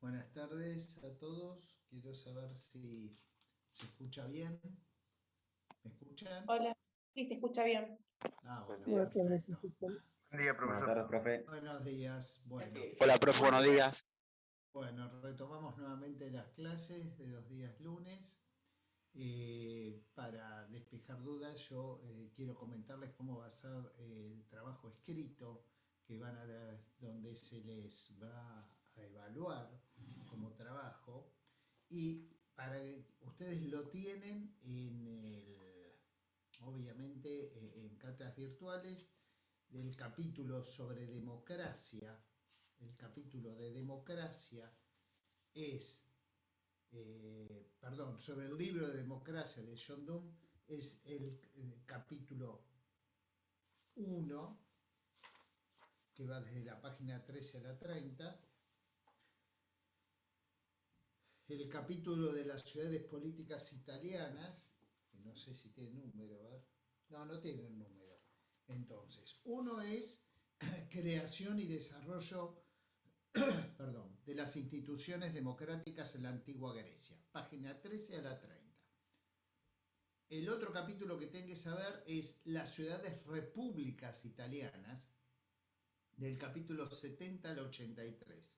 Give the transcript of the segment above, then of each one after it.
Buenas tardes a todos. Quiero saber si se escucha bien. ¿Me escuchan? Hola, sí, se escucha bien. Bueno, Sí, acá me perfecto. escuchan. Buen día, Buenas profesor. tardes, profe. Buenos días. Hola, profe, buenos Bueno, días. retomamos nuevamente las clases de los días lunes. Para despejar dudas, yo quiero comentarles cómo va a ser el trabajo escrito donde se les va a evaluar como trabajo. Y para que ustedes lo tienen obviamente en cátedras virtuales del capítulo sobre democracia. El capítulo de democracia es, sobre el libro de democracia de John Donne, es el capítulo 1, que va desde la página 13 a la 30. El capítulo de las ciudades políticas italianas, que no sé si tiene número, a ver. No tiene número. Entonces, uno es creación y desarrollo de las instituciones democráticas en la antigua Grecia, página 13 a la 30. El otro capítulo que tienen que saber es las ciudades repúblicas italianas, del capítulo 70 al 83.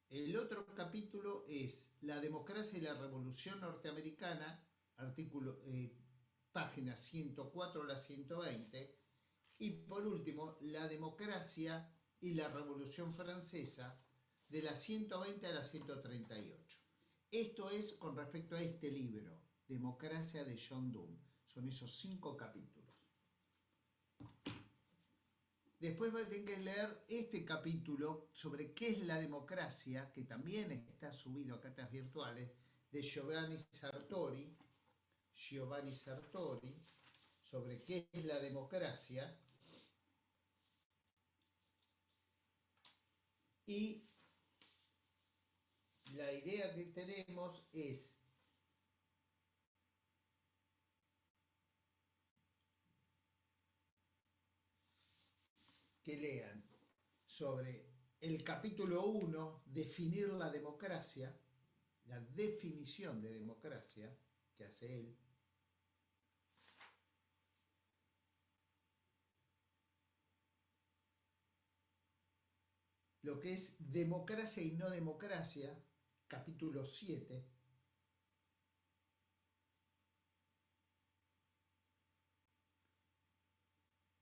El otro capítulo es la democracia y la revolución norteamericana, páginas 104 a la 120. Y por último, la democracia y la revolución francesa, de la 120 a la 138. Esto es con respecto a este libro, Democracia de John Donne. Son esos 5 capítulos. Después va a tener que leer este capítulo sobre qué es la democracia, que también está subido a cátedras virtuales, de Giovanni Sartori, sobre qué es la democracia. Y la idea que tenemos es que lean sobre el capítulo 1, definir la democracia, la definición de democracia que hace él. Lo que es democracia y no democracia, capítulo 7.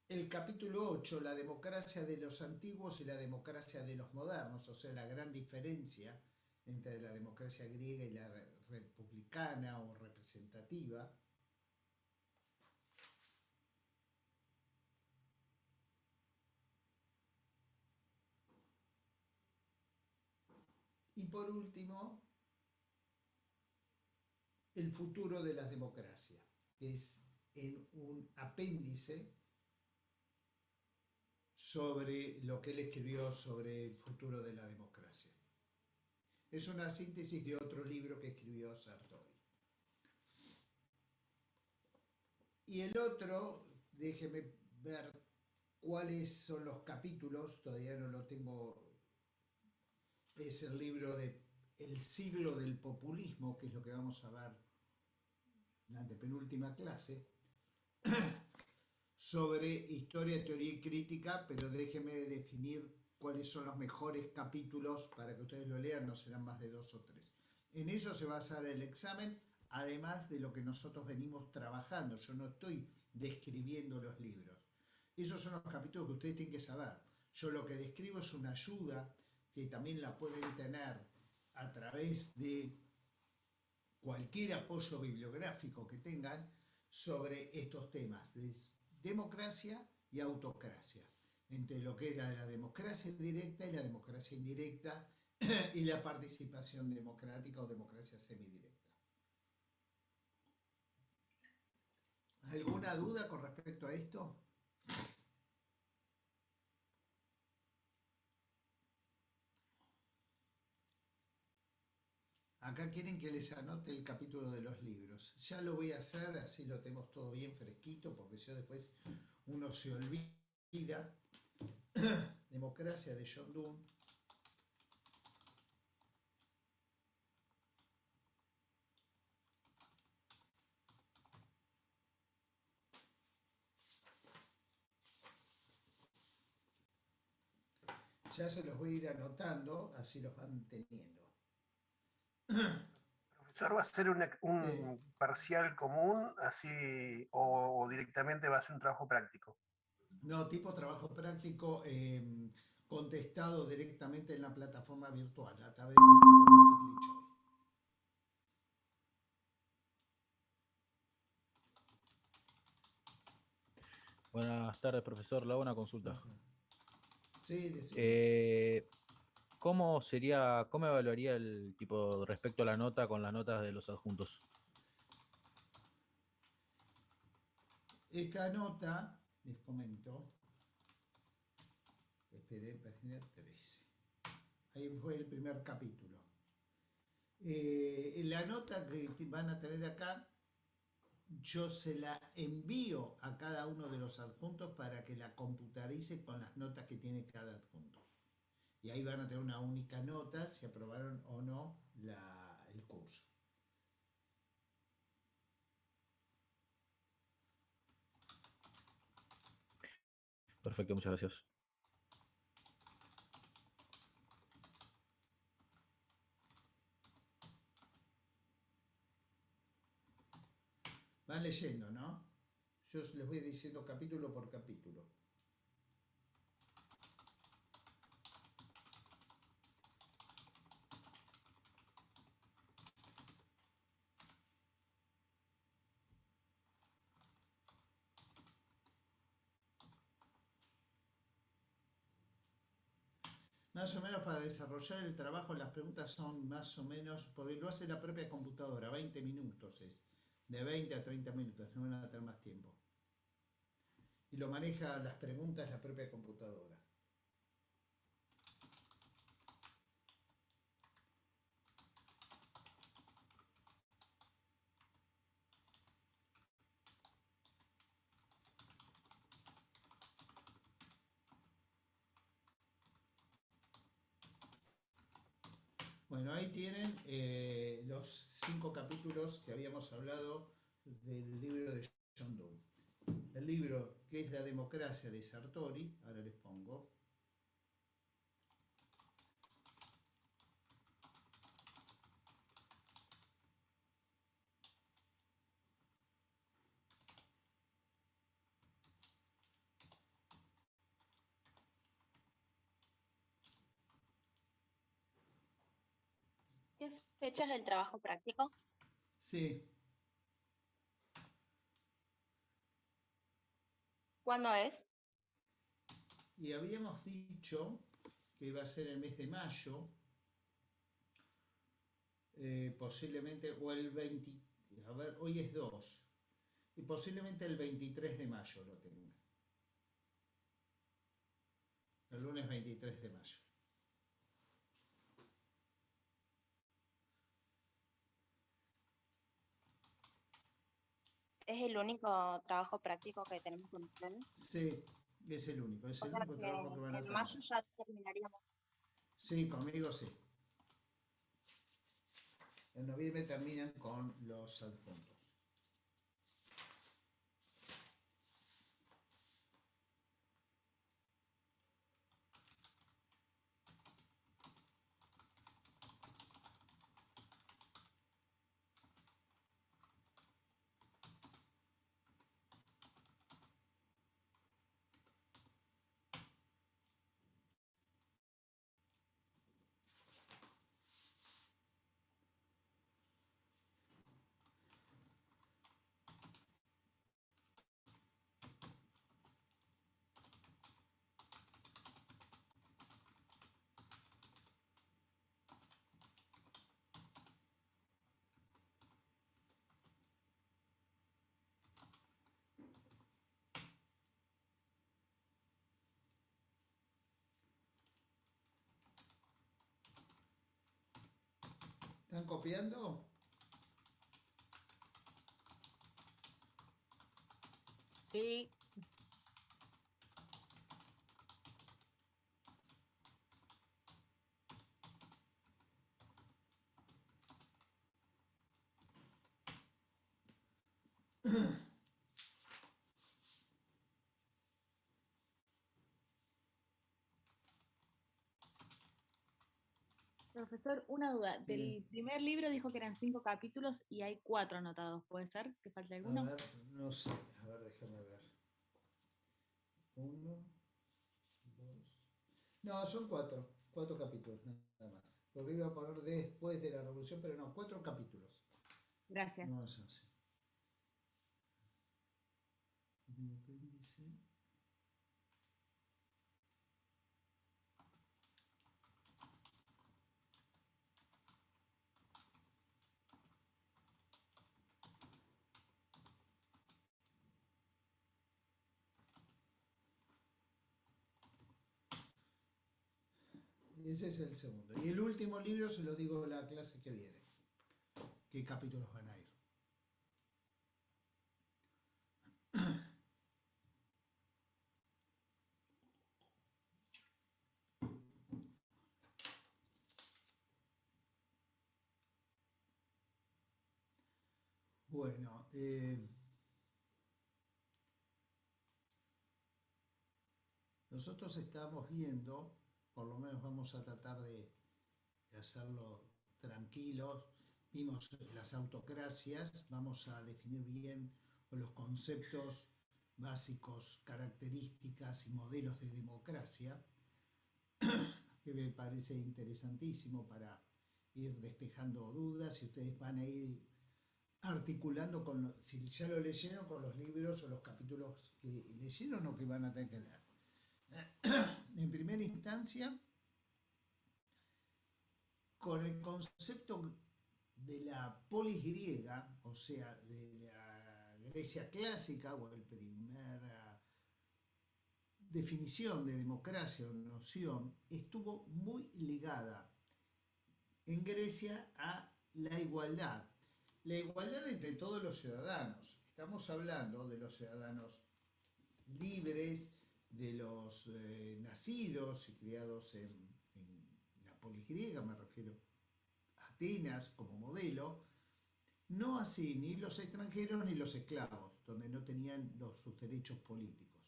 El capítulo 8, la democracia de los antiguos y la democracia de los modernos, o sea, la gran diferencia entre la democracia griega y la republicana o representativa. Y por último, el futuro de la democracia, que es en un apéndice sobre lo que él escribió sobre el futuro de la democracia. Es una síntesis de otro libro que escribió Sartori. Y el otro, déjeme ver cuáles son los capítulos, todavía no lo tengo, es el libro de El siglo del populismo, que es lo que vamos a ver en la antepenúltima clase, sobre historia, teoría y crítica, pero déjeme definir cuáles son los mejores capítulos para que ustedes lo lean, no serán más de 2 o 3. En eso se va a basar el examen, además de lo que nosotros venimos trabajando. Yo no estoy describiendo los libros. Esos son los capítulos que ustedes tienen que saber. Yo lo que describo es una ayuda que también la pueden tener a través de cualquier apoyo bibliográfico que tengan sobre estos temas de democracia y autocracia, entre lo que era la democracia directa y la democracia indirecta y la participación democrática o democracia semidirecta. ¿Alguna duda con respecto a esto? Acá quieren que les anote el capítulo de los libros. Ya lo voy a hacer, así lo tenemos todo bien fresquito, porque si después uno se olvida. Democracia de John Donne. Ya se los voy a ir anotando, así los van teniendo. Profesor, ¿va a ser Sí. un parcial común así o directamente va a ser un trabajo práctico? No, tipo trabajo práctico contestado directamente en la plataforma virtual a través de tipo multiple choice. Buenas tardes, profesor. Le hago una consulta. Sí, decime. Eh, ¿Cómo evaluaría el tipo respecto a la nota con las notas de los adjuntos? Esta nota, les comento, esperé, página 13. Ahí fue el primer capítulo. La nota que van a tener acá, yo se la envío a cada uno de los adjuntos para que la computarice con las notas que tiene cada adjunto. Y ahí van a tener una única nota si aprobaron o no el curso. Perfecto, muchas gracias. Van leyendo, ¿no? Yo les voy diciendo capítulo por capítulo. Más o menos para desarrollar el trabajo, las preguntas son más o menos, porque lo hace la propia computadora, 20 minutos es. De 20 a 30 minutos, no van a tener más tiempo. Y lo maneja las preguntas la propia computadora. Bueno, ahí tienen los 5 capítulos que habíamos hablado del libro de John Donne. El libro que es La democracia de Sartori, ahora les pongo. ¿Qué fecha es el trabajo práctico? Sí, ¿Cuándo es? y habíamos dicho que iba a ser el mes de mayo, posiblemente, o el 20, a ver, hoy es 2, y posiblemente el 23 de mayo lo tenga. El lunes 23 de mayo. ¿Es el único trabajo práctico que tenemos con ustedes? Sí, es el único O sea que trabajo que van a en tener. mayo ya terminaríamos. Sí, conmigo sí. En noviembre terminan con los adjuntos. ¿Están copiando? Sí, Profesor, una duda. Bien. Del primer libro dijo que eran 5 capítulos y hay 4 anotados. ¿Puede ser que falte A alguno? ver, no sé. A ver, déjame ver. Uno, dos. No, son cuatro. Cuatro capítulos, nada más. Lo iba a poner después de la revolución, pero no, cuatro capítulos. Gracias. No, eso sí. De apéndice. Ese es el segundo. Y el último libro se lo digo en la clase que viene. ¿Qué capítulos van a ir? Bueno, nosotros estamos viendo, por lo menos vamos a tratar de hacerlo tranquilos. Vimos las autocracias, vamos a definir bien los conceptos básicos, características y modelos de democracia, que me parece interesantísimo para ir despejando dudas y ustedes van a ir articulando con, si ya lo leyeron, con los libros o los capítulos que leyeron o que van a tener que leer. En primera instancia, con el concepto de la polis griega, o sea, de la Grecia clásica, o la primera definición de democracia o noción, estuvo muy ligada en Grecia a la igualdad. La igualdad entre todos los ciudadanos. Estamos hablando de los ciudadanos libres, de los nacidos y criados en la polis griega, me refiero a Atenas como modelo, no así ni los extranjeros ni los esclavos, donde no tenían sus derechos políticos.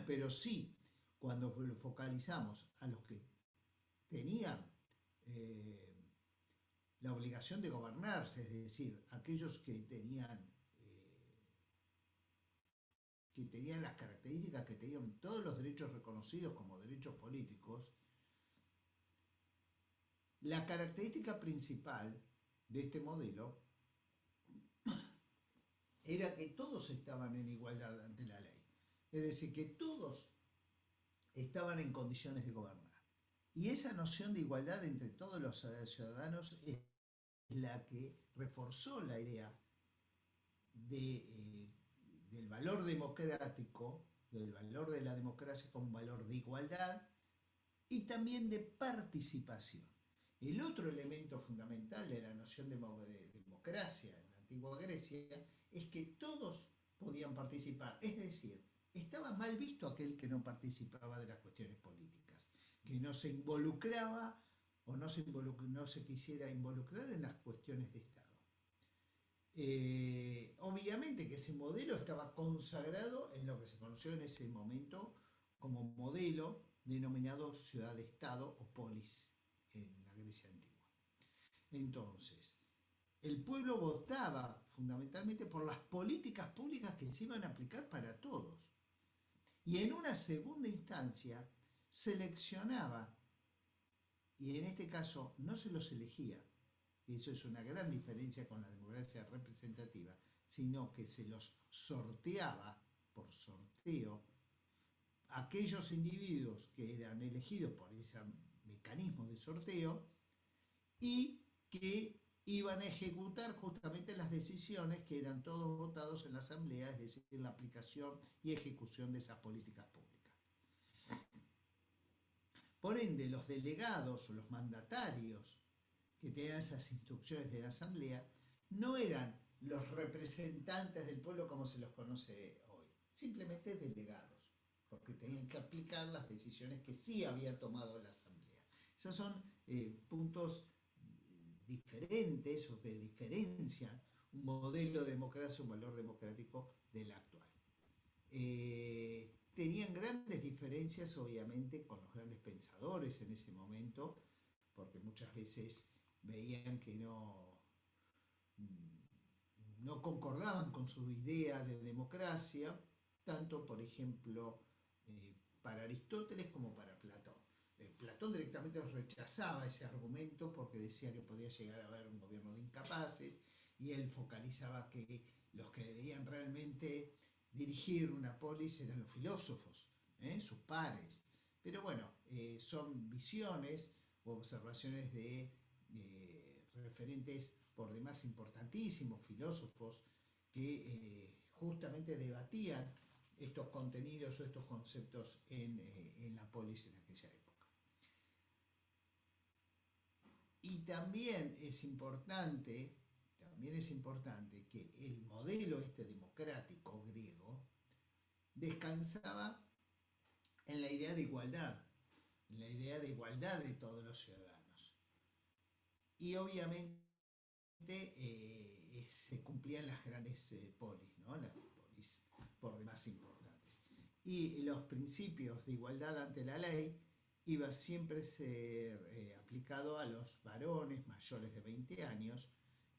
Pero sí, cuando lo focalizamos a los que tenían la obligación de gobernarse, es decir, aquellos que tenían las características, que tenían todos los derechos reconocidos como derechos políticos, la característica principal de este modelo era que todos estaban en igualdad ante la ley. Es decir, que todos estaban en condiciones de gobernar. Y esa noción de igualdad entre todos los ciudadanos es la que reforzó la idea del valor democrático, del valor de la democracia como un valor de igualdad y también de participación. El otro elemento fundamental de la noción de democracia en la antigua Grecia es que todos podían participar, es decir, estaba mal visto aquel que no participaba de las cuestiones políticas, que no se involucraba o no se quisiera involucrar en las cuestiones de Estado. Obviamente que ese modelo estaba consagrado en lo que se conoció en ese momento como modelo denominado ciudad-estado o polis en la Grecia antigua. Entonces, el pueblo votaba fundamentalmente por las políticas públicas que se iban a aplicar para todos. Y en una segunda instancia seleccionaba, y en este caso no se los elegía, y eso es una gran diferencia con la democracia representativa, sino que se los sorteaba por sorteo aquellos individuos que eran elegidos por ese mecanismo de sorteo y que iban a ejecutar justamente las decisiones que eran todos votados en la asamblea, es decir, la aplicación y ejecución de esas políticas públicas. Por ende, los delegados o los mandatarios que tenían esas instrucciones de la asamblea no eran los representantes del pueblo como se los conoce hoy, simplemente delegados, porque tenían que aplicar las decisiones que sí había tomado la asamblea. Esos son puntos diferentes o que diferencian un modelo de democracia, un valor democrático del actual. Tenían grandes diferencias, obviamente, con los grandes pensadores en ese momento, porque muchas veces veían que no concordaban con su idea de democracia, tanto, por ejemplo, para Aristóteles como para Platón. Platón directamente rechazaba ese argumento porque decía que podía llegar a haber un gobierno de incapaces, y él focalizaba que los que debían realmente dirigir una polis eran los filósofos, sus pares. Pero bueno, son visiones o observaciones de referentes por demás importantísimos filósofos que justamente debatían estos contenidos o estos conceptos en la polis en aquella época. Y también es importante que el modelo democrático griego descansaba en la idea de igualdad, de todos los ciudadanos. Y obviamente se cumplían las grandes polis, ¿no? Las polis por demás importantes. Y los principios de igualdad ante la ley iba siempre a ser aplicado a los varones mayores de 20 años,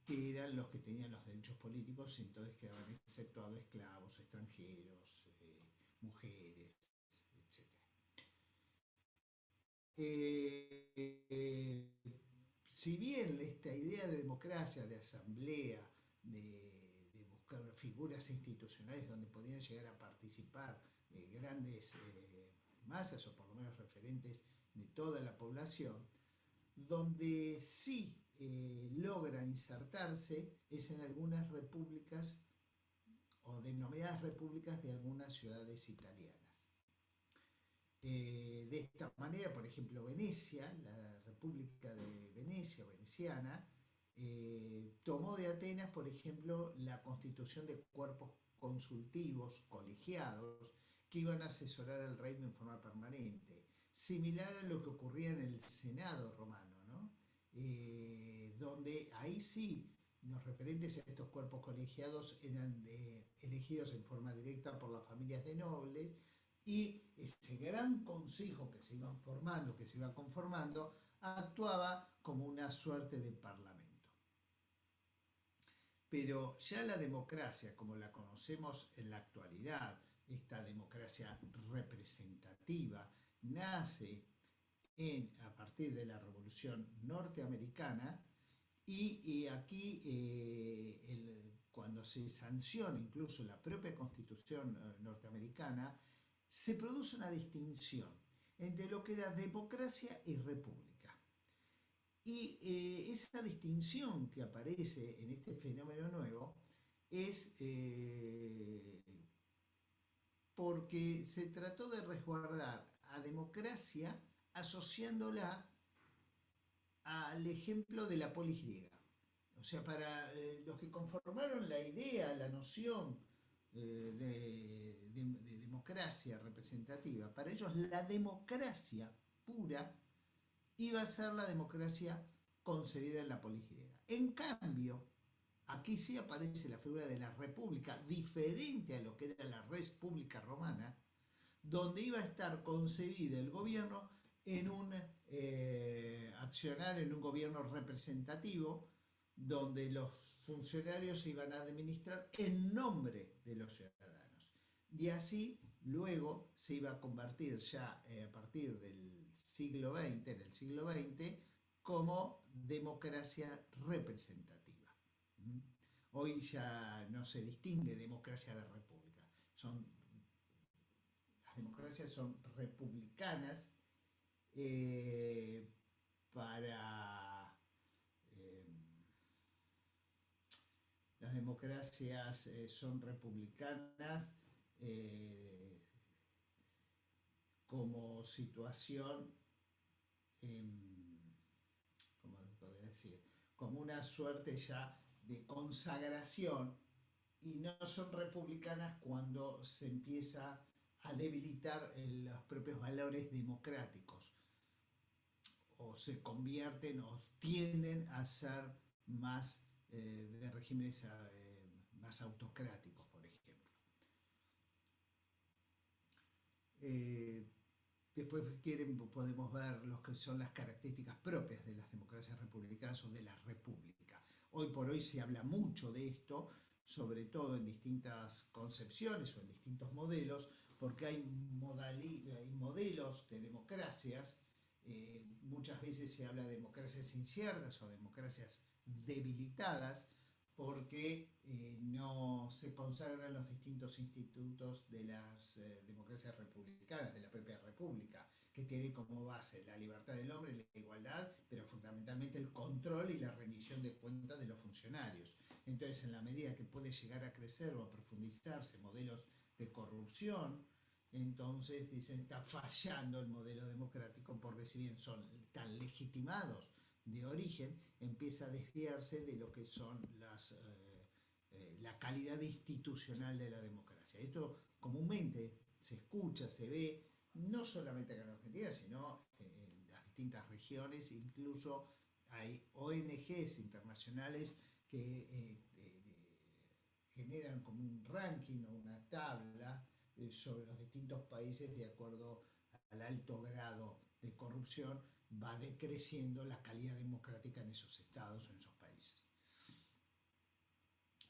que eran los que tenían los derechos políticos, y entonces quedaban exceptuados esclavos, extranjeros, mujeres, etc. Si bien esta idea de democracia, de asamblea, de buscar figuras institucionales donde podían llegar a participar grandes masas, o por lo menos referentes de toda la población, donde sí logra insertarse es en algunas repúblicas o denominadas repúblicas de algunas ciudades italianas. De esta manera, por ejemplo, Venecia, la República de Venecia, veneciana, tomó de Atenas, por ejemplo, la constitución de cuerpos consultivos, colegiados, que iban a asesorar al reino en forma permanente, similar a lo que ocurría en el Senado romano, ¿no? Donde ahí sí los referentes a estos cuerpos colegiados eran elegidos en forma directa por las familias de nobles, y ese gran consejo que se iban formando, que se iba conformando, actuaba como una suerte de parlamento. Pero ya la democracia, como la conocemos en la actualidad, esta democracia representativa, nace a partir de la Revolución Norteamericana, y aquí cuando se sanciona incluso la propia Constitución norteamericana, se produce una distinción entre lo que era democracia y república. Y esa distinción que aparece en este fenómeno nuevo es porque se trató de resguardar a democracia asociándola al ejemplo de la polis griega. O sea, para los que conformaron la idea, la noción de democracia representativa, para ellos la democracia pura iba a ser la democracia concebida en la polis griega. En cambio, aquí sí aparece la figura de la república, diferente a lo que era la república romana, donde iba a estar concebida el gobierno en un accionar, en un gobierno representativo, donde los funcionarios se iban a administrar en nombre de los ciudadanos. Y así luego se iba a convertir ya a partir del siglo XX, en el siglo XX, como democracia representativa. Hoy ya no se distingue democracia de república. Las democracias son republicanas las democracias son republicanas como situación, ¿cómo podría decir? Como una suerte ya de consagración, y no son republicanas cuando se empieza a debilitar los propios valores democráticos, o se convierten o tienden a ser más de regímenes más autocráticos, por ejemplo. Después, si quieren, podemos ver lo que son las características propias de las democracias republicanas o de la república. Hoy por hoy se habla mucho de esto, sobre todo en distintas concepciones o en distintos modelos, porque hay modelos de democracias. Muchas veces se habla de democracias inciertas o democracias debilitadas, porque no se consagran los distintos institutos de las democracias republicanas, de la propia república, que tiene como base la libertad del hombre, la igualdad, pero fundamentalmente el control y la rendición de cuentas de los funcionarios. Entonces, en la medida que puede llegar a crecer o a profundizarse modelos de corrupción, entonces dicen está fallando el modelo democrático, porque si bien son tan legitimados de origen, empieza a desviarse de lo que son la calidad institucional de la democracia. Esto comúnmente se escucha, se ve, no solamente acá en Argentina, sino en las distintas regiones. Incluso hay ONGs internacionales que generan como un ranking o una tabla sobre los distintos países de acuerdo al alto grado de corrupción. Va decreciendo la calidad democrática en esos estados o en esos países.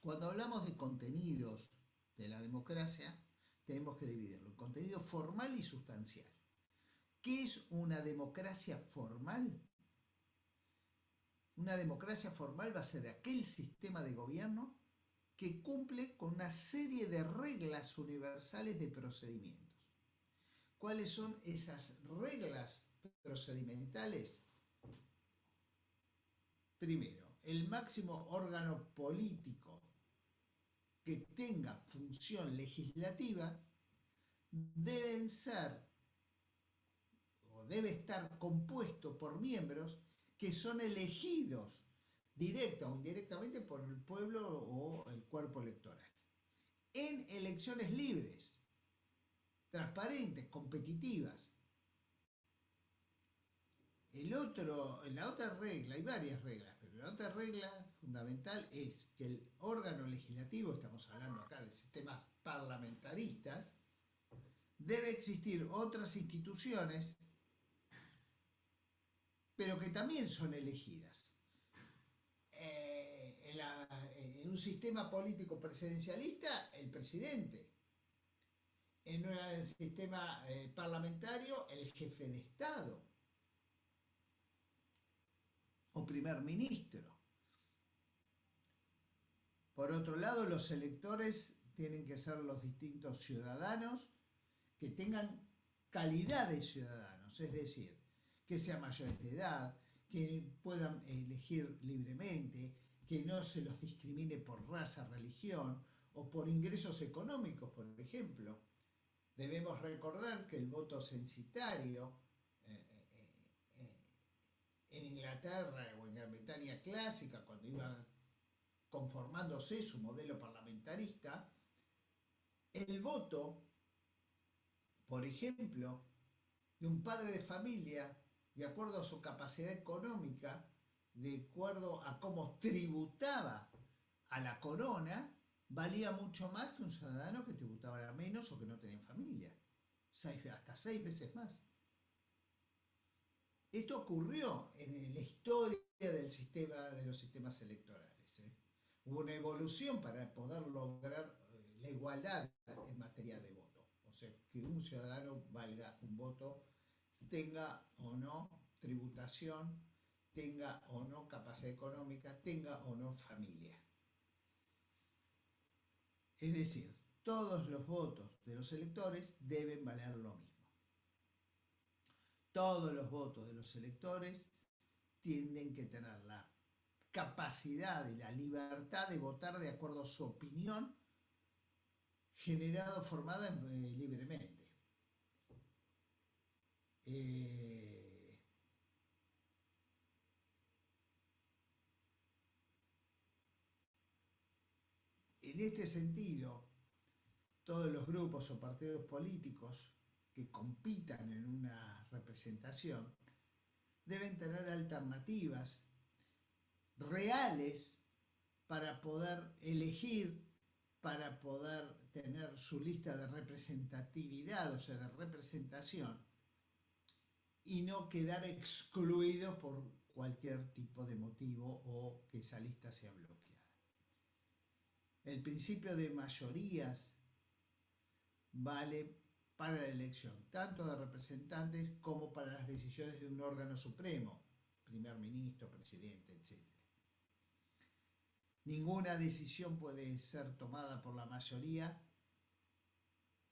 Cuando hablamos de contenidos de la democracia, tenemos que dividirlo en contenido formal y sustancial. ¿Qué es una democracia formal? Una democracia formal va a ser aquel sistema de gobierno que cumple con una serie de reglas universales de procedimientos. ¿Cuáles son esas reglas procedimentales? Primero, el máximo órgano político que tenga función legislativa debe estar compuesto por miembros que son elegidos directa o indirectamente por el pueblo o el cuerpo electoral, en elecciones libres, transparentes, competitivas. La otra regla, hay varias reglas, pero la otra regla fundamental es que el órgano legislativo, estamos hablando acá de sistemas parlamentaristas, debe existir otras instituciones, pero que también son elegidas. En un sistema político presidencialista, el presidente. En un sistema parlamentario, el jefe de Estado o primer ministro. Por otro lado, los electores tienen que ser los distintos ciudadanos que tengan calidad de ciudadanos, es decir, que sean mayores de edad, que puedan elegir libremente, que no se los discrimine por raza, religión o por ingresos económicos, por ejemplo. Debemos recordar que el voto censitario en Inglaterra o en Gran Bretaña clásica, cuando iba conformándose su modelo parlamentarista, el voto, por ejemplo, de un padre de familia, de acuerdo a su capacidad económica, de acuerdo a cómo tributaba a la corona, valía mucho más que un ciudadano que tributaba menos o que no tenía familia, hasta 6 veces más. Esto ocurrió en la historia de los sistemas electorales. Hubo una evolución para poder lograr la igualdad en materia de voto. O sea, que un ciudadano valga un voto, tenga o no tributación, tenga o no capacidad económica, tenga o no familia. Es decir, todos los votos de los electores deben valer lo mismo. Todos los votos de los electores tienen que tener la capacidad y la libertad de votar de acuerdo a su opinión, formada libremente. En este sentido, todos los grupos o partidos políticos que compitan en una representación deben tener alternativas reales para poder elegir, para poder tener su lista de representatividad, o sea, de representación, y no quedar excluidos por cualquier tipo de motivo o que esa lista sea bloqueada. El principio de mayorías vale para la elección tanto de representantes como para las decisiones de un órgano supremo, primer ministro, presidente, etc. Ninguna decisión puede ser tomada por la mayoría.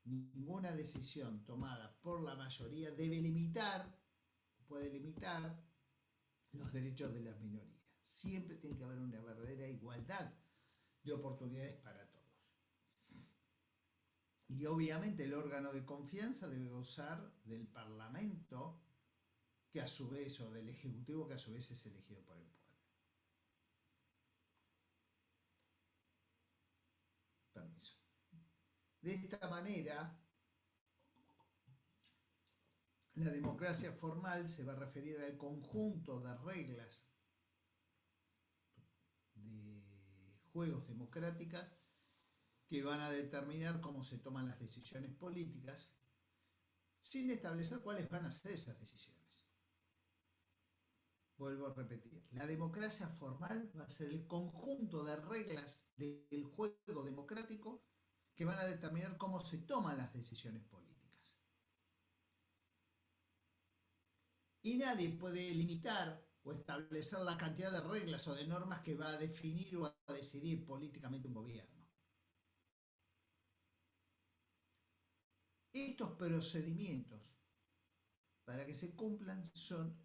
Ninguna decisión tomada por la mayoría puede limitar los derechos de las minorías. Siempre tiene que haber una verdadera igualdad de oportunidades para todos. Y obviamente el órgano de confianza debe gozar del Parlamento, que a su vez, o del Ejecutivo, que a su vez es elegido por el pueblo. Permiso. De esta manera, la democracia formal se va a referir al conjunto de reglas de juegos democráticas que van a determinar cómo se toman las decisiones políticas, sin establecer cuáles van a ser esas decisiones. Vuelvo a repetir, la democracia formal va a ser el conjunto de reglas del juego democrático que van a determinar cómo se toman las decisiones políticas. Y nadie puede limitar o establecer la cantidad de reglas o de normas que va a definir o a decidir políticamente un gobierno. Estos procedimientos, para que se cumplan, son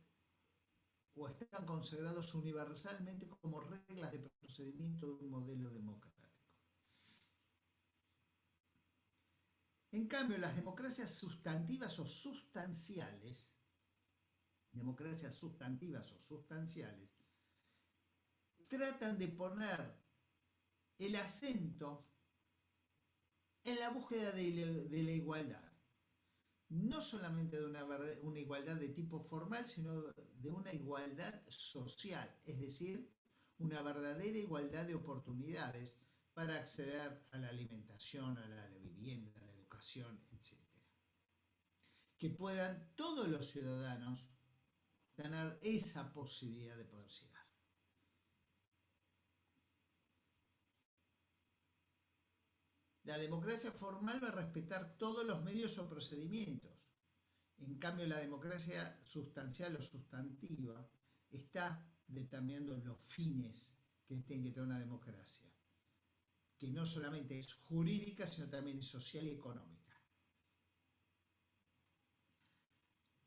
o están consagrados universalmente como reglas de procedimiento de un modelo democrático. En cambio, las democracias sustantivas o sustanciales, tratan de poner el acento en la búsqueda de la igualdad. No solamente de una igualdad de tipo formal, sino de una igualdad social, es decir, una verdadera igualdad de oportunidades para acceder a la alimentación, a la vivienda, a la educación, etc. Que puedan todos los ciudadanos tener esa posibilidad de poder llegar. La democracia formal va a respetar todos los medios o procedimientos. En cambio, la democracia sustancial o sustantiva está determinando los fines que tiene que tener una democracia, que no solamente es jurídica, sino también es social y económica.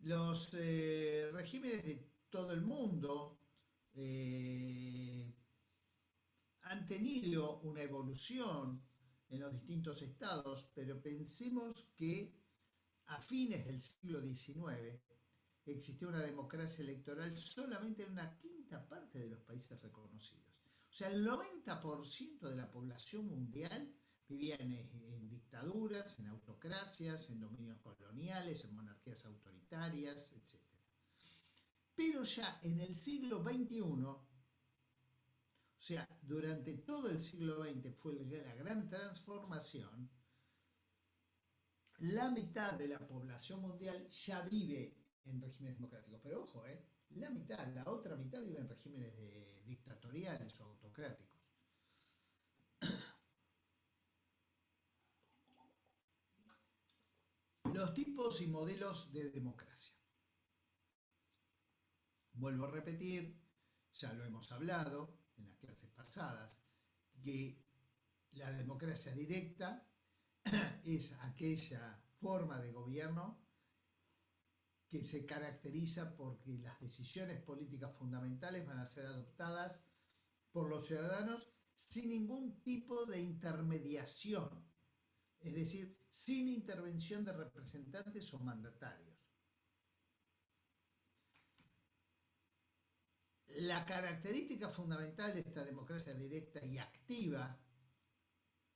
Los regímenes de todo el mundo han tenido una evolución en los distintos estados, pero pensemos que a fines del siglo XIX existía una democracia electoral solamente en una quinta parte de los países reconocidos. O sea, el 90% de la población mundial vivía en dictaduras, en autocracias, en dominios coloniales, en monarquías autoritarias, etc. Pero ya en el siglo XXI, o sea, durante todo el siglo XX fue la gran transformación, la mitad de la población mundial ya vive en regímenes democráticos. Pero ojo, la otra mitad vive en regímenes dictatoriales o autocráticos. Los tipos y modelos de democracia. Vuelvo a repetir, ya lo hemos hablado en las clases pasadas, que la democracia directa es aquella forma de gobierno que se caracteriza porque las decisiones políticas fundamentales van a ser adoptadas por los ciudadanos sin ningún tipo de intermediación, es decir, sin intervención de representantes o mandatarios. La característica fundamental de esta democracia directa y activa,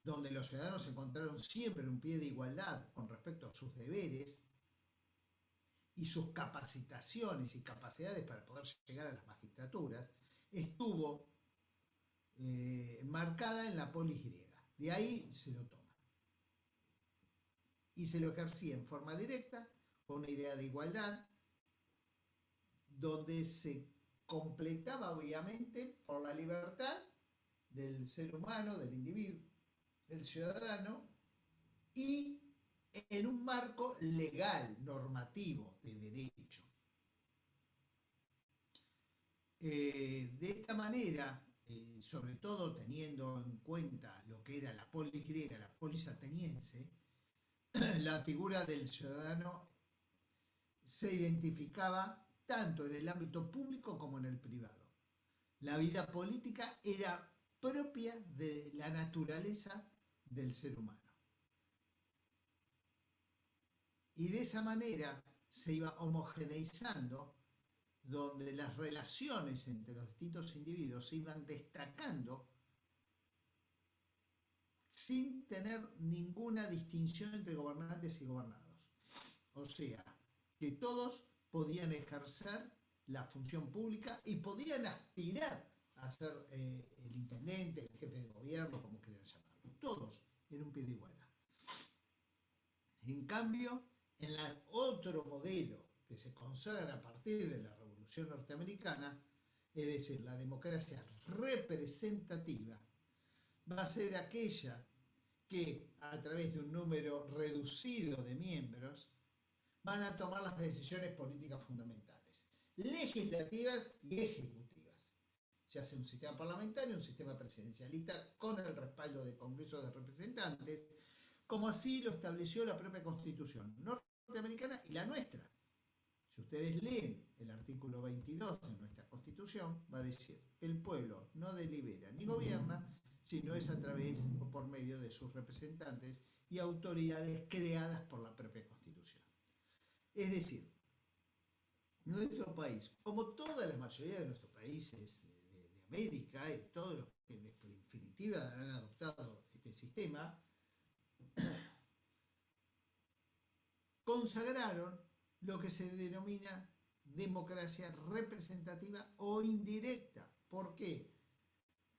donde los ciudadanos encontraron siempre un pie de igualdad con respecto a sus deberes y sus capacitaciones y capacidades para poder llegar a las magistraturas, estuvo marcada en la polis griega. De ahí se lo toma. Y se lo ejercía en forma directa, con una idea de igualdad, donde se completaba obviamente por la libertad del ser humano, del individuo, del ciudadano, y en un marco legal, normativo, de derecho. De esta manera, sobre todo teniendo en cuenta lo que era la polis griega, la polis ateniense, la figura del ciudadano se identificaba tanto en el ámbito público como en el privado. La vida política era propia de la naturaleza del ser humano. Y de esa manera se iba homogeneizando, donde las relaciones entre los distintos individuos se iban destacando sin tener ninguna distinción entre gobernantes y gobernados. O sea, que todos podían ejercer la función pública y podían aspirar a ser el intendente, el jefe de gobierno, como quieran llamarlo. Todos en un pie de igualdad. En cambio, en otro modelo que se consagra a partir de la Revolución Norteamericana, es decir, la democracia representativa, va a ser aquella que a través de un número reducido de miembros van a tomar las decisiones políticas fundamentales, legislativas y ejecutivas, ya sea un sistema parlamentario, un sistema presidencialista con el respaldo del Congreso de Representantes, como así lo estableció la propia Constitución norteamericana y la nuestra. Si ustedes leen el artículo 22 de nuestra Constitución, va a decir: el pueblo no delibera ni gobierna, sino es a través o por medio de sus representantes y autoridades creadas por la propia Constitución. Es decir, nuestro país, como toda la mayoría de nuestros países de América y todos los que en definitiva han adoptado este sistema, consagraron lo que se denomina democracia representativa o indirecta. ¿Por qué?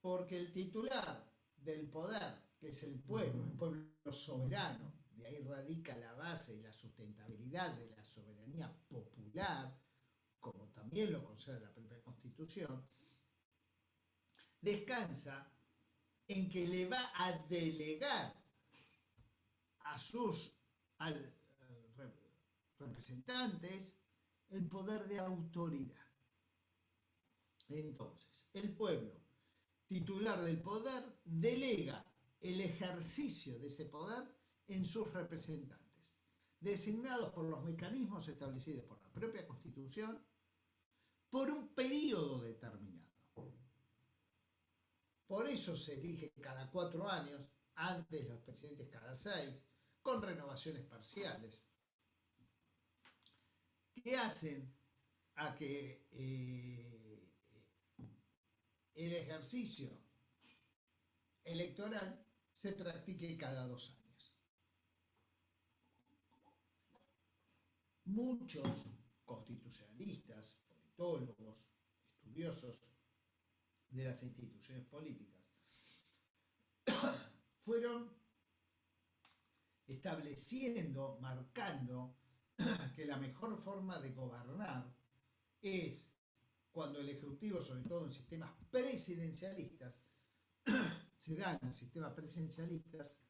Porque el titular del poder, que es el pueblo soberano, de ahí radica la base y la sustentabilidad de la soberanía popular, como también lo consagra la propia Constitución, descansa en que le va a delegar a sus representantes el poder de autoridad. Entonces, el pueblo, titular del poder, delega el ejercicio de ese poder en sus representantes, designados por los mecanismos establecidos por la propia Constitución por un periodo determinado. Por eso se elige cada 4 años, antes los presidentes cada 6, con renovaciones parciales, que hacen a que el ejercicio electoral se practique cada 2 años. Muchos constitucionalistas, politólogos, estudiosos de las instituciones políticas fueron estableciendo, marcando que la mejor forma de gobernar es cuando el Ejecutivo, sobre todo en sistemas presidencialistas, se dan en sistemas presidencialistas,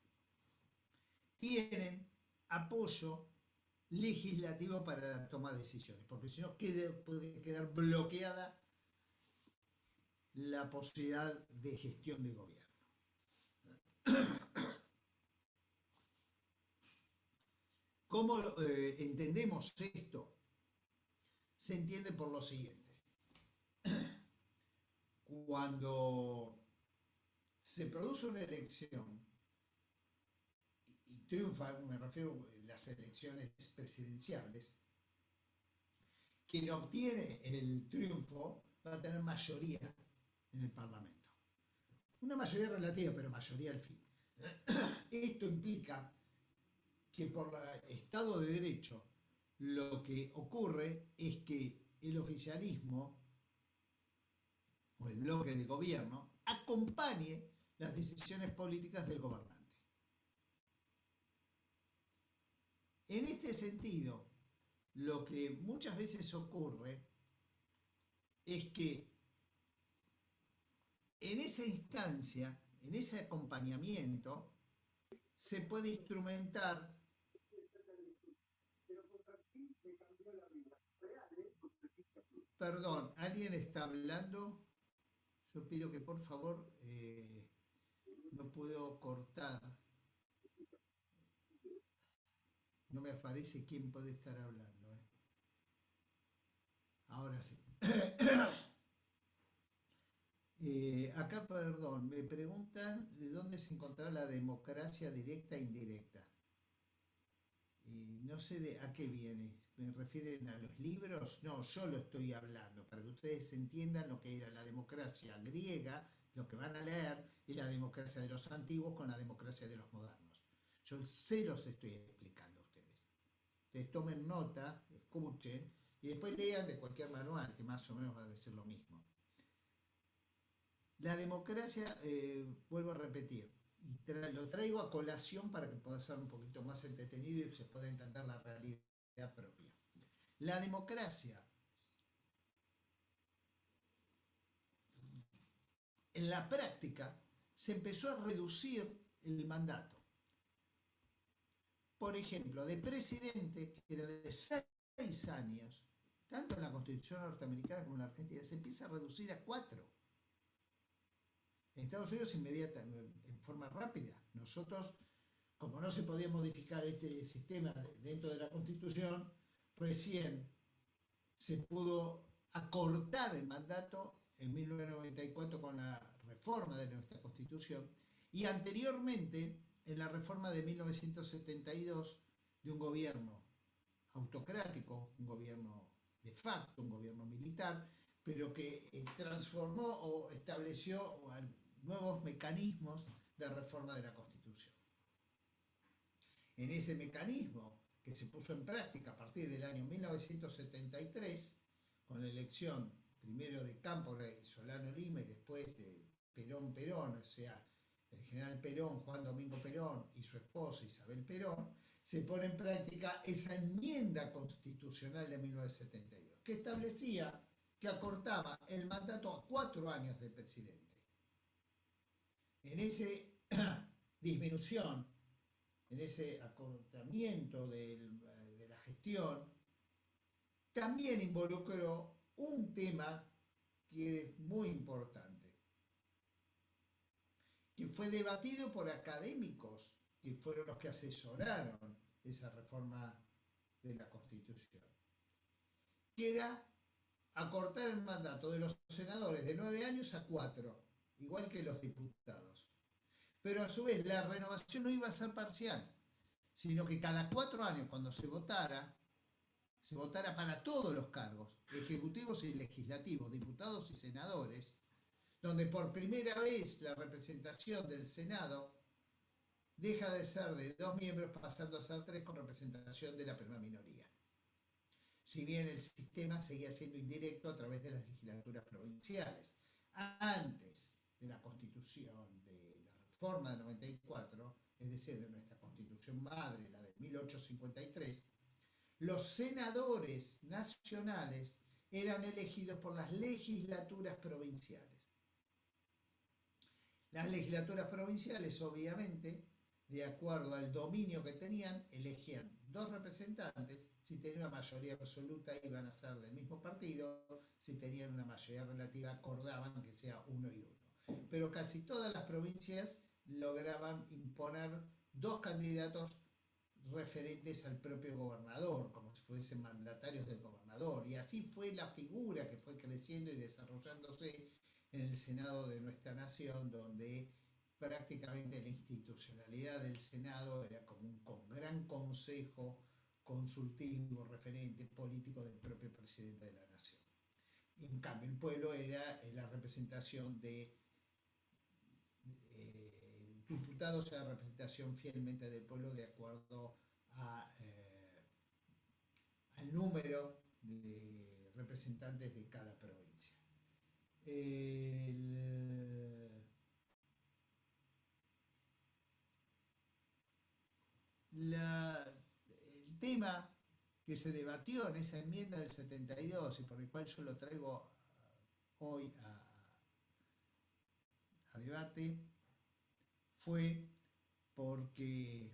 tienen apoyo legislativo para la toma de decisiones, porque si no puede quedar bloqueada la posibilidad de gestión de gobierno. ¿Cómo entendemos esto? Se entiende por lo siguiente. Cuando se produce una elección y triunfa, me refiero a las elecciones presidenciales, quien obtiene el triunfo va a tener mayoría en el Parlamento. Una mayoría relativa, pero mayoría al fin. Esto implica que por el Estado de Derecho lo que ocurre es que el oficialismo o el bloque de gobierno acompañe las decisiones políticas del gobernante. En este sentido, lo que muchas veces ocurre es que en esa instancia, en ese acompañamiento, se puede instrumentar. Perdón, ¿alguien está hablando? Yo pido que por favor no puedo cortar. No me aparece quién puede estar hablando. Ahora sí. Acá, perdón, me preguntan de dónde se encontrará la democracia directa e indirecta. No sé a qué viene. ¿Me refieren a los libros? No, yo lo estoy hablando, para que ustedes entiendan lo que era la democracia griega, lo que van a leer, y la democracia de los antiguos con la democracia de los modernos. Yo se los estoy explicando a ustedes. Ustedes tomen nota, escuchen, y después lean de cualquier manual, que más o menos va a decir lo mismo. La democracia, vuelvo a repetir, y lo traigo a colación para que pueda ser un poquito más entretenido y se pueda entender la realidad propia. La democracia, en la práctica, se empezó a reducir el mandato. Por ejemplo, de presidente, que era de 6 años, tanto en la Constitución norteamericana como en la Argentina, se empieza a reducir a 4. En Estados Unidos en forma rápida. Nosotros, como no se podía modificar este sistema dentro de la Constitución, recién se pudo acortar el mandato en 1994 con la reforma de nuestra Constitución y anteriormente en la reforma de 1972 de un gobierno autocrático, un gobierno de facto, un gobierno militar, pero que transformó o estableció nuevos mecanismos de reforma de la Constitución. En ese mecanismo que se puso en práctica a partir del año 1973, con la elección primero de Cámpora y Solano Lima y después de Perón, o sea, el general Perón, Juan Domingo Perón y su esposa Isabel Perón, se pone en práctica esa enmienda constitucional de 1972, que establecía que acortaba el mandato a 4 años del presidente. En esa disminución, en ese acortamiento de la gestión, también involucró un tema que es muy importante, que fue debatido por académicos que fueron los que asesoraron esa reforma de la Constitución, que era acortar el mandato de los senadores de 9 años a 4, igual que los diputados. Pero a su vez la renovación no iba a ser parcial, sino que cada 4 años cuando se votara para todos los cargos, ejecutivos y legislativos, diputados y senadores, donde por primera vez la representación del Senado deja de ser de 2 miembros pasando a ser 3 con representación de la primera minoría. Si bien el sistema seguía siendo indirecto a través de las legislaturas provinciales. Antes de la Constitución, de la reforma del 94, es decir, de nuestra Constitución madre, la de 1853, los senadores nacionales eran elegidos por las legislaturas provinciales. Las legislaturas provinciales, obviamente, de acuerdo al dominio que tenían, elegían 2 representantes. Si tenían una mayoría absoluta iban a ser del mismo partido, si tenían una mayoría relativa acordaban que sea 1 y 1. Pero casi todas las provincias lograban imponer 2 candidatos referentes al propio gobernador, como si fuesen mandatarios del gobernador. Y así fue la figura que fue creciendo y desarrollándose en el Senado de nuestra nación, donde prácticamente la institucionalidad del Senado era como un gran consejo consultivo, referente político del propio presidente de la nación. En cambio, el pueblo era la representación de diputados, era la representación fielmente del pueblo de acuerdo al número de representantes de cada provincia. El tema que se debatió en esa enmienda del 72 y por el cual yo lo traigo hoy a debate fue porque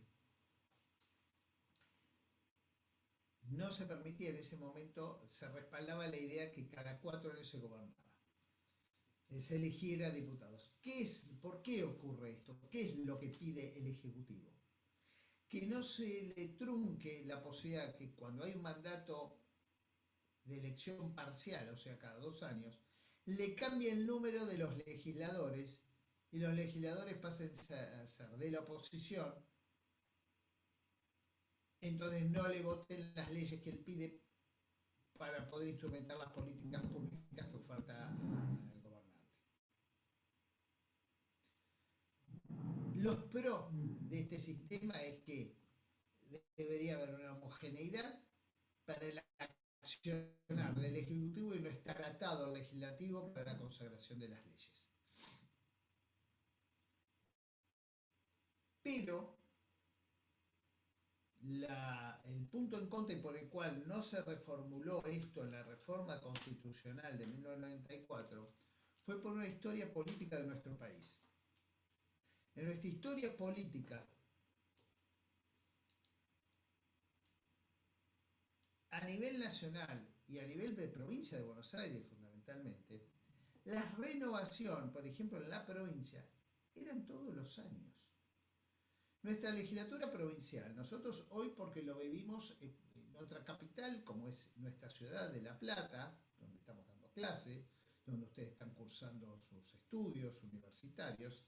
no se permitía en ese momento, se respaldaba la idea que cada 4 años se gobernaba, se eligiera diputados. ¿Por qué ocurre esto? ¿Qué es lo que pide el Ejecutivo? Que no se le trunque la posibilidad que cuando hay un mandato de elección parcial, o sea, cada 2 años, le cambie el número de los legisladores y los legisladores pasen a ser de la oposición, entonces no le voten las leyes que él pide para poder instrumentar las políticas públicas que oferta el gobernante. Los pros de este sistema es que debería haber una homogeneidad para el accionar del Ejecutivo y no estar atado al Legislativo para la consagración de las leyes. Pero el punto en contra y por el cual no se reformuló esto en la reforma constitucional de 1994 fue por una historia política de nuestro país. En nuestra historia política, a nivel nacional y a nivel de provincia de Buenos Aires fundamentalmente, la renovación, por ejemplo, en la provincia, eran todos los años. Nuestra legislatura provincial, nosotros hoy porque lo vivimos en otra capital, como es nuestra ciudad de La Plata, donde estamos dando clase, donde ustedes están cursando sus estudios universitarios,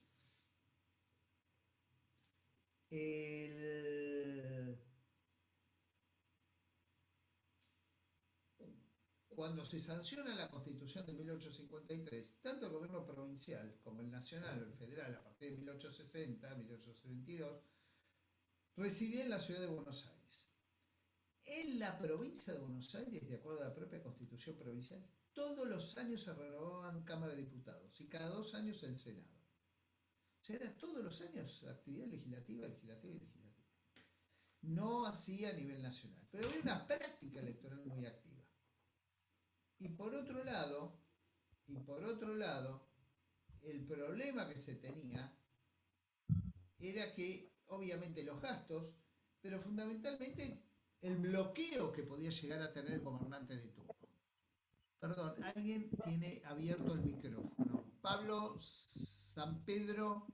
cuando se sanciona la Constitución de 1853, tanto el gobierno provincial como el nacional o el federal, a partir de 1860, 1872, residía en la ciudad de Buenos Aires. En la provincia de Buenos Aires, de acuerdo a la propia Constitución provincial, todos los años se renovaban Cámara de Diputados y cada 2 años el Senado. O sea, era todos los años actividad legislativa. No así a nivel nacional, pero había una práctica electoral muy activa. Y por otro lado, el problema que se tenía era que, obviamente, los gastos, pero fundamentalmente el bloqueo que podía llegar a tener el gobernante de turno. Perdón, alguien tiene abierto el micrófono. Pablo San Pedro,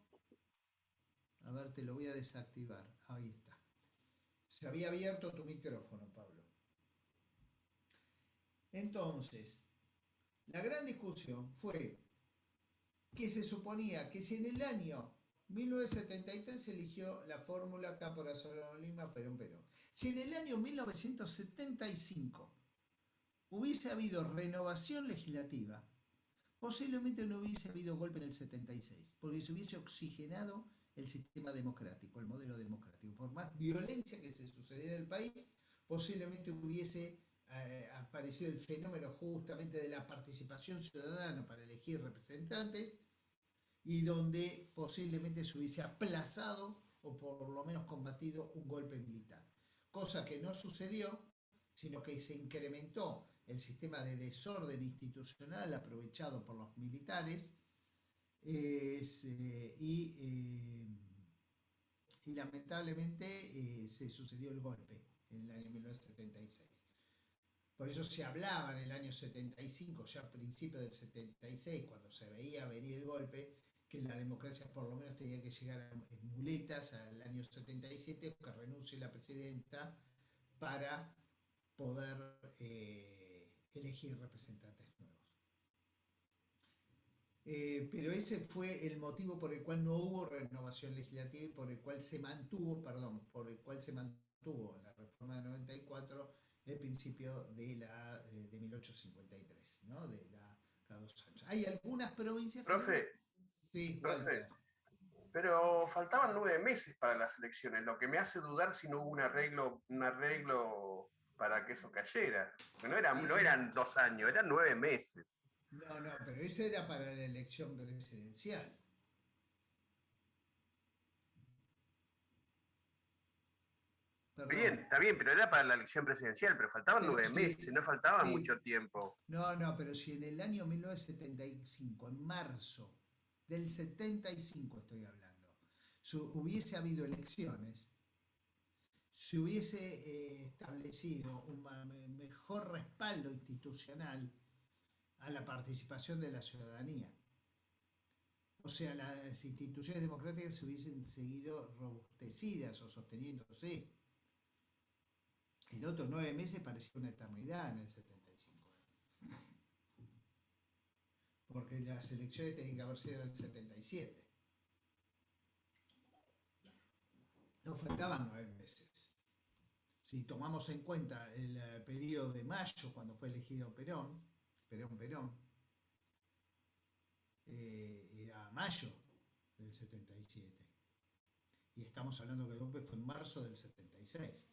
a ver, te lo voy a desactivar. Ahí está. Se había abierto tu micrófono, Pablo. Entonces, la gran discusión fue que se suponía que si en el año 1973 se eligió la fórmula Cámpora Solano Lima, Perón. Si en el año 1975 hubiese habido renovación legislativa, posiblemente no hubiese habido golpe en el 76, porque se hubiese oxigenado el sistema democrático, el modelo democrático. Por más violencia que se sucediera en el país, posiblemente hubiese aparecido el fenómeno justamente de la participación ciudadana para elegir representantes y donde posiblemente se hubiese aplazado o por lo menos combatido un golpe militar. Cosa que no sucedió, sino que se incrementó el sistema de desorden institucional aprovechado por los militares y lamentablemente se sucedió el golpe en el año 1976. Por eso se hablaba en el año 75, ya a principios del 76, cuando se veía venir el golpe, que la democracia por lo menos tenía que llegar en muletas al año 77, que renuncie la presidenta para poder elegir representantes nuevos. Pero ese fue el motivo por el cual no hubo renovación legislativa y por el cual se mantuvo en la reforma de 94 el principio de 1853, ¿no? De cada 2 años. Hay algunas provincias... Profe, sí, profe, pero faltaban 9 meses para las elecciones, lo que me hace dudar si no hubo un arreglo para que eso cayera. No eran 2 años, eran 9 meses. No, pero eso era para la elección presidencial. Bien, está bien, pero era para la elección presidencial, pero faltaban Pero 9 sí, meses, no faltaba sí. mucho tiempo. No, pero si en el año 1975, en marzo del 75 estoy hablando, hubiese habido elecciones, se hubiese establecido un mejor respaldo institucional a la participación de la ciudadanía. O sea, las instituciones democráticas se hubiesen seguido robustecidas o sosteniéndose. El otro 9 meses parecía una eternidad en el 75. Porque las elecciones tenían que haber sido en el 77. No faltaban 9 meses. Si tomamos en cuenta el periodo de mayo, cuando fue elegido Perón, era mayo del 77. Y estamos hablando que el golpe fue en marzo del 76.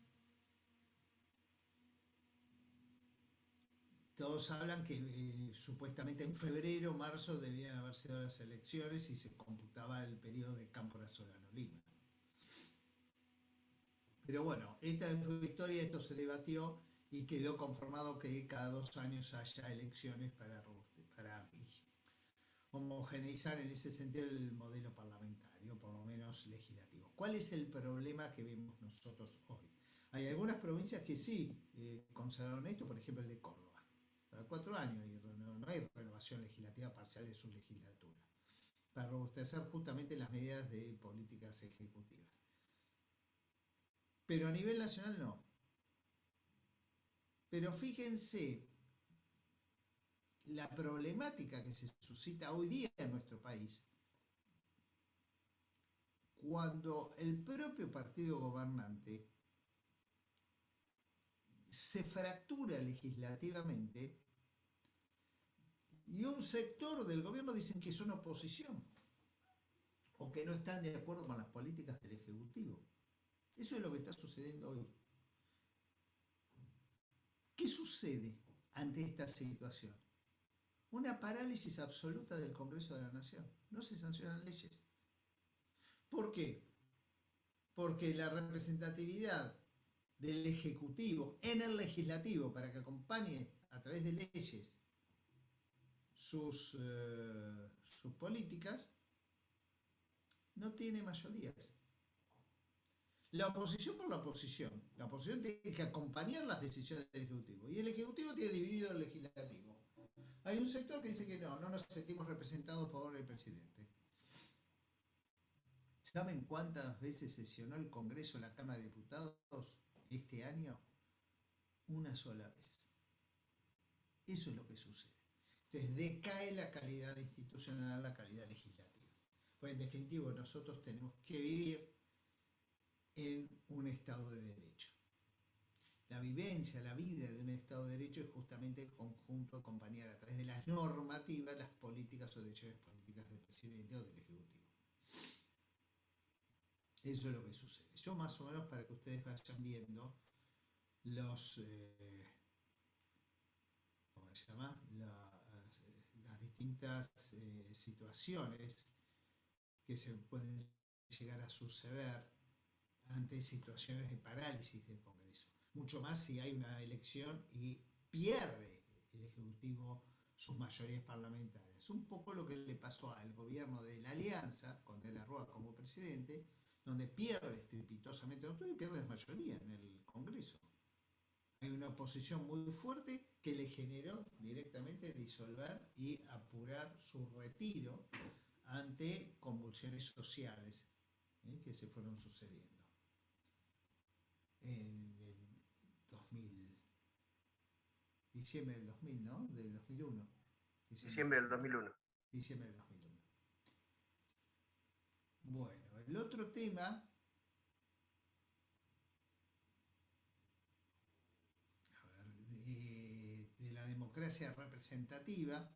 Todos hablan que supuestamente en febrero, marzo debían haber sido las elecciones y se computaba el periodo de Cámpora Solano Lima. Pero bueno, esta fue la historia, esto se debatió y quedó conformado que cada 2 años haya elecciones para homogeneizar en ese sentido el modelo parlamentario, por lo menos legislativo. ¿Cuál es el problema que vemos nosotros hoy? Hay algunas provincias que sí conservaron esto, por ejemplo el de Córdoba. Cada 4 años y no hay renovación legislativa parcial de su legislatura, para robustecer justamente las medidas de políticas ejecutivas. Pero a nivel nacional no. Pero fíjense la problemática que se suscita hoy día en nuestro país cuando el propio partido gobernante se fractura legislativamente y un sector del gobierno dicen que son oposición o que no están de acuerdo con las políticas del Ejecutivo. Eso es lo que está sucediendo hoy. ¿Qué sucede ante esta situación? Una parálisis absoluta del Congreso de la Nación. No se sancionan leyes. ¿Por qué? Porque la representatividad del Ejecutivo en el Legislativo para que acompañe a través de leyes sus políticas no tiene mayorías. La oposición por la oposición. La oposición tiene que acompañar las decisiones del Ejecutivo. Y el Ejecutivo tiene dividido el Legislativo. Hay un sector que dice que no nos sentimos representados por el presidente. ¿Saben cuántas veces sesionó el Congreso, la Cámara de Diputados este año? Una sola vez. Eso es lo que sucede. Entonces decae la calidad institucional, la calidad legislativa. Pues en definitiva nosotros tenemos que vivir en un Estado de Derecho. La vivencia, la vida de un Estado de Derecho es justamente el conjunto de acompañar a través de las normativas las políticas o decisiones políticas del presidente o del Ejecutivo. Eso es lo que sucede. Yo más o menos para que ustedes vayan viendo los ¿cómo se llama? Las distintas situaciones que se pueden llegar a suceder ante situaciones de parálisis del Congreso. Mucho más si hay una elección y pierde el Ejecutivo sus mayorías parlamentarias. Un poco lo que le pasó al gobierno de la Alianza, con De la Rúa como presidente, donde pierde estrepitosamente y pierde la mayoría en el Congreso. Hay una oposición muy fuerte que le generó directamente disolver y apurar su retiro ante convulsiones sociales que se fueron sucediendo. En el 2000, diciembre del 2000, ¿no? Del 2001. Diciembre del 2001. Diciembre del 2001. Bueno, el otro tema de la democracia representativa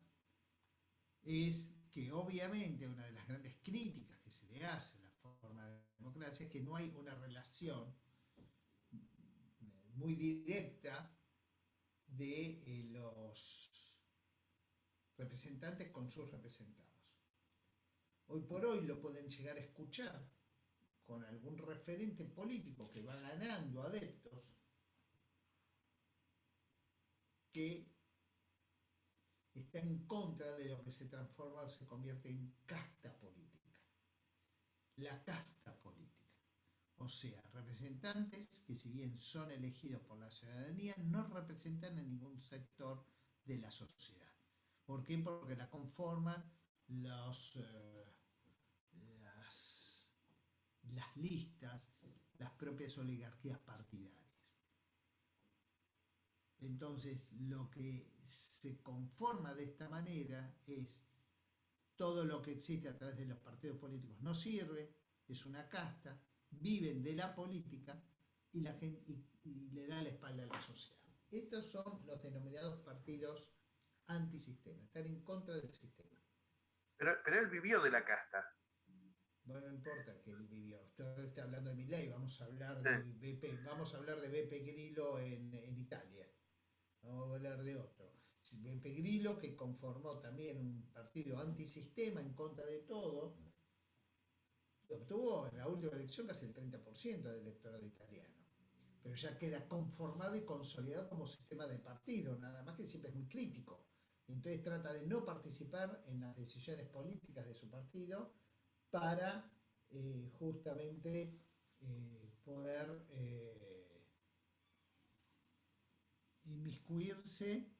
es que obviamente una de las grandes críticas que se le hace a la forma de democracia es que no hay una relación muy directa de los representantes con sus representados. Hoy por hoy lo pueden llegar a escuchar con algún referente político que va ganando adeptos, que está en contra de lo que se transforma o se convierte en casta política. La casta política. O sea, representantes que si bien son elegidos por la ciudadanía, no representan a ningún sector de la sociedad. ¿Por qué? Porque la conforman las listas, las propias oligarquías partidarias. Entonces, lo que se conforma de esta manera es todo lo que existe a través de los partidos políticos no sirve, es una casta, viven de la política y la gente y le da la espalda a la sociedad. Estos son los denominados partidos antisistema, están en contra del sistema. Pero él vivió de la casta. Bueno, no importa que él vivió. Estoy hablando de Milei, vamos a hablar de Beppe Grillo en Italia. Vamos a hablar de otro. Beppe Grillo, que conformó también un partido antisistema en contra de todo, obtuvo en la última elección casi el 30% del electorado italiano. Pero ya queda conformado y consolidado como sistema de partido, nada más que siempre es muy crítico. Entonces trata de no participar en las decisiones políticas de su partido para justamente poder inmiscuirse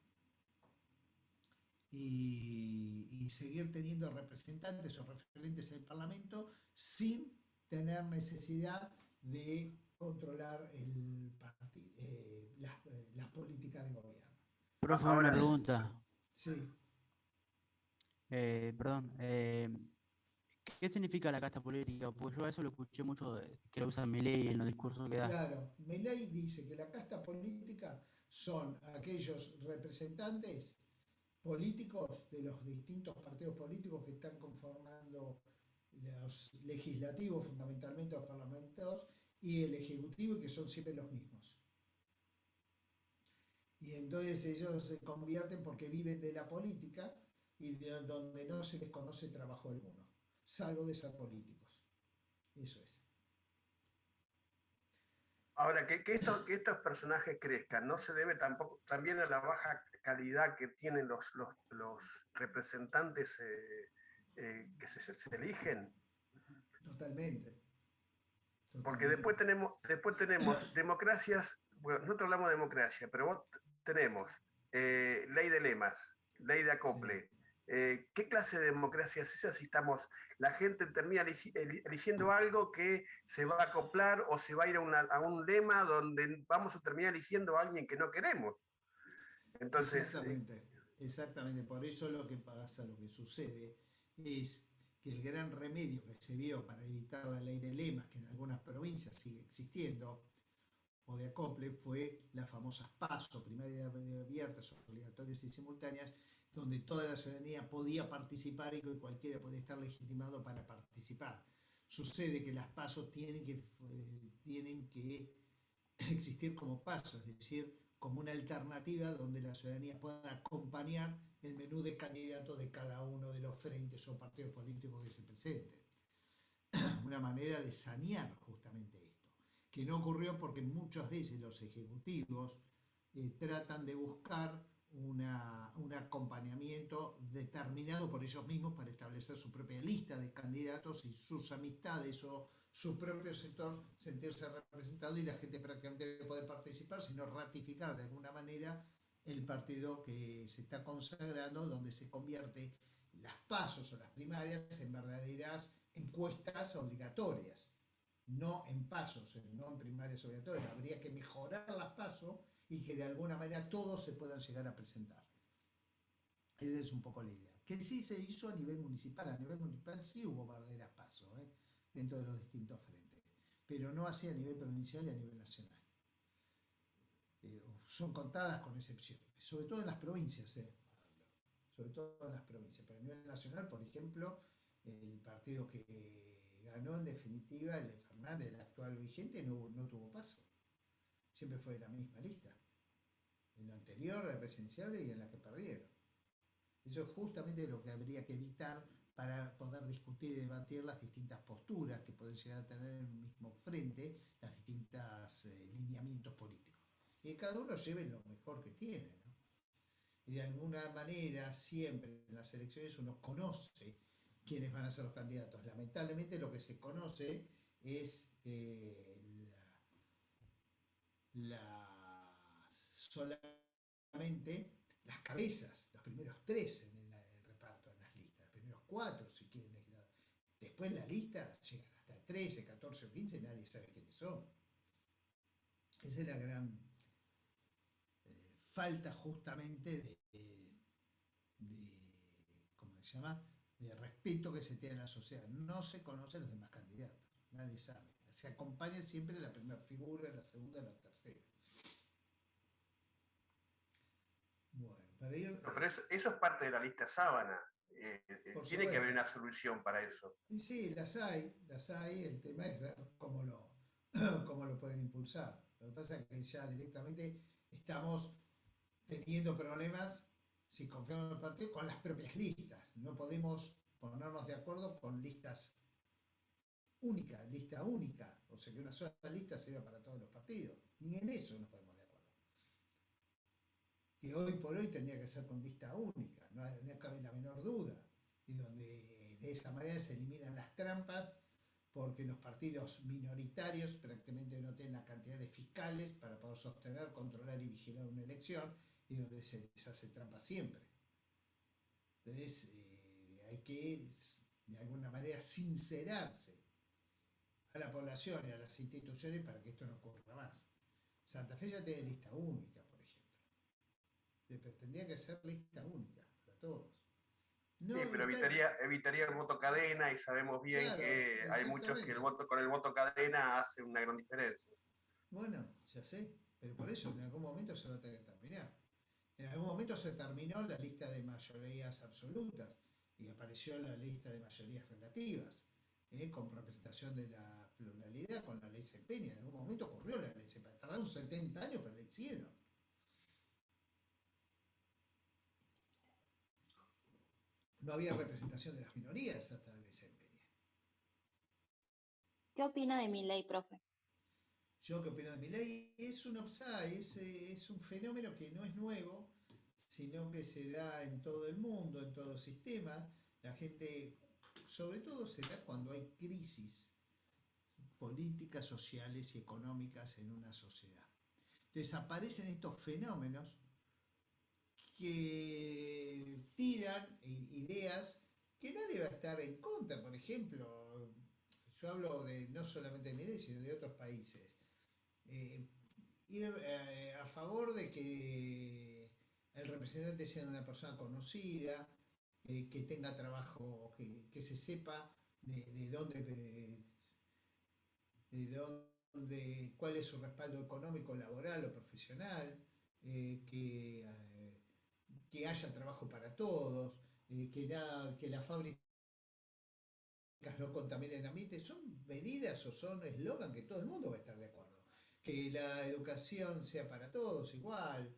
y seguir teniendo representantes o referentes en el Parlamento sin tener necesidad de controlar las políticas de gobierno. Profe, Ahora- una pregunta. Sí. Perdón. ¿Qué significa la casta política? Porque yo a eso lo escuché mucho que lo usa Milei en los discursos que da. Claro, Milei dice que la casta política son aquellos representantes políticos de los distintos partidos políticos que están conformando los legislativos, fundamentalmente los parlamentos, y el ejecutivo, que son siempre los mismos. Y entonces ellos se convierten porque viven de la política y donde no se les conoce trabajo alguno, salvo de ser políticos. Eso es. Ahora, que estos personajes crezcan no se debe tampoco también a la baja calidad que tienen los representantes que se eligen. Totalmente. Porque después tenemos democracias, bueno, nosotros hablamos de democracia, pero tenemos ley de lemas, ley de acople. ¿Qué clase de democracia es esa si la gente termina eligiendo algo que se va a acoplar o se va a ir a un lema donde vamos a terminar eligiendo a alguien que no queremos? Entonces, Exactamente. Por eso lo que pasa, lo que sucede es que el gran remedio que se vio para evitar la ley de lemas, que en algunas provincias sigue existiendo, o de acople, fue las famosas PASO, primarias abiertas, obligatorias y simultáneas, donde toda la ciudadanía podía participar y que cualquiera podía estar legitimado para participar. Sucede que las PASO tienen que existir como PASO, es decir, como una alternativa donde la ciudadanía pueda acompañar el menú de candidatos de cada uno de los frentes o partidos políticos que se presenten. Una manera de sanear justamente esto, que no ocurrió porque muchas veces los ejecutivos tratan de buscar un acompañamiento determinado por ellos mismos para establecer su propia lista de candidatos y sus amistades o su propio sector sentirse representado y la gente prácticamente puede participar, sino ratificar de alguna manera el partido que se está consagrando, donde se convierte las PASOs o las primarias en verdaderas encuestas obligatorias, no en PASOs, no en primarias obligatorias. Habría que mejorar las PASO y que de alguna manera todos se puedan llegar a presentar. Esa es un poco la idea. Que sí se hizo a nivel municipal sí hubo verdaderas PASO, dentro de los distintos frentes, pero no así a nivel provincial y a nivel nacional. Son contadas con excepciones, sobre todo en las provincias, sobre todo en las provincias, pero a nivel nacional, por ejemplo, el partido que ganó en definitiva, el de Fernández, el actual vigente, no tuvo paso, siempre fue la misma lista, en la anterior, la presidencial y en la que perdieron. Eso es justamente lo que habría que evitar para poder discutir y debatir las distintas posturas que pueden llegar a tener en un mismo frente, las distintas lineamientos políticos. Y cada uno lleve lo mejor que tiene, ¿no? Y de alguna manera siempre en las elecciones uno conoce quiénes van a ser los candidatos. Lamentablemente lo que se conoce es solamente las cabezas, los primeros 3 en el reparto de las listas, los primeros 4 si quieren. Después la lista llegan hasta 13, 14 o 15, nadie sabe quiénes son. Esa es la gran falta justamente ¿cómo se llama? De respeto que se tiene en la sociedad. No se conocen los demás candidatos, nadie sabe. Se acompaña siempre la primera figura, la segunda, la tercera. Bueno, para ir... Pero eso es parte de la lista sábana. Tiene que haber una solución para eso. Y sí, las hay. El tema es ver cómo lo pueden impulsar. Lo que pasa es que ya directamente estamos teniendo problemas, si confiamos en el partido, con las propias listas. No podemos ponernos de acuerdo con lista única. O sea, que una sola lista sirva para todos los partidos. Ni en eso nos podemos de acuerdo. Que hoy por hoy tendría que ser con lista única, no cabe la menor duda. Y donde de esa manera se eliminan las trampas, porque los partidos minoritarios prácticamente no tienen la cantidad de fiscales para poder sostener, controlar y vigilar una elección, y donde se les hace trampa siempre. Entonces hay que de alguna manera sincerarse a la población y a las instituciones para que esto no ocurra más. Santa Fe ya tiene lista única, por ejemplo. Pero tendría que ser lista única para todos. No, sí, pero evitaría el voto cadena, y sabemos bien, claro, que hay muchos que con el voto cadena hace una gran diferencia. Bueno, ya sé, pero por eso en algún momento se va a tener que terminar. En algún momento se terminó la lista de mayorías absolutas y apareció la lista de mayorías relativas, con representación de la pluralidad, con la ley Selpeña. En algún momento ocurrió la ley Selpeña. Tardaron 70 años, pero la hicieron. No había representación de las minorías hasta la ley Selpeña. ¿Qué opina de Milei, profe? Yo qué opino de Milei, es un upside, es un fenómeno que no es nuevo, sino que se da en todo el mundo, en todo sistema. La gente, sobre todo, se da cuando hay crisis políticas, sociales y económicas en una sociedad. Entonces aparecen estos fenómenos que tiran ideas que nadie va a estar en contra. Por ejemplo, yo hablo de no solamente de Milei, sino de otros países. Ir a favor de que el representante sea una persona conocida, que tenga trabajo, que se sepa de dónde, cuál es su respaldo económico, laboral o profesional, que haya trabajo para todos, que las fábricas no contaminen el ambiente. Son medidas o son eslogan que todo el mundo va a estar de acuerdo. Que la educación sea para todos igual,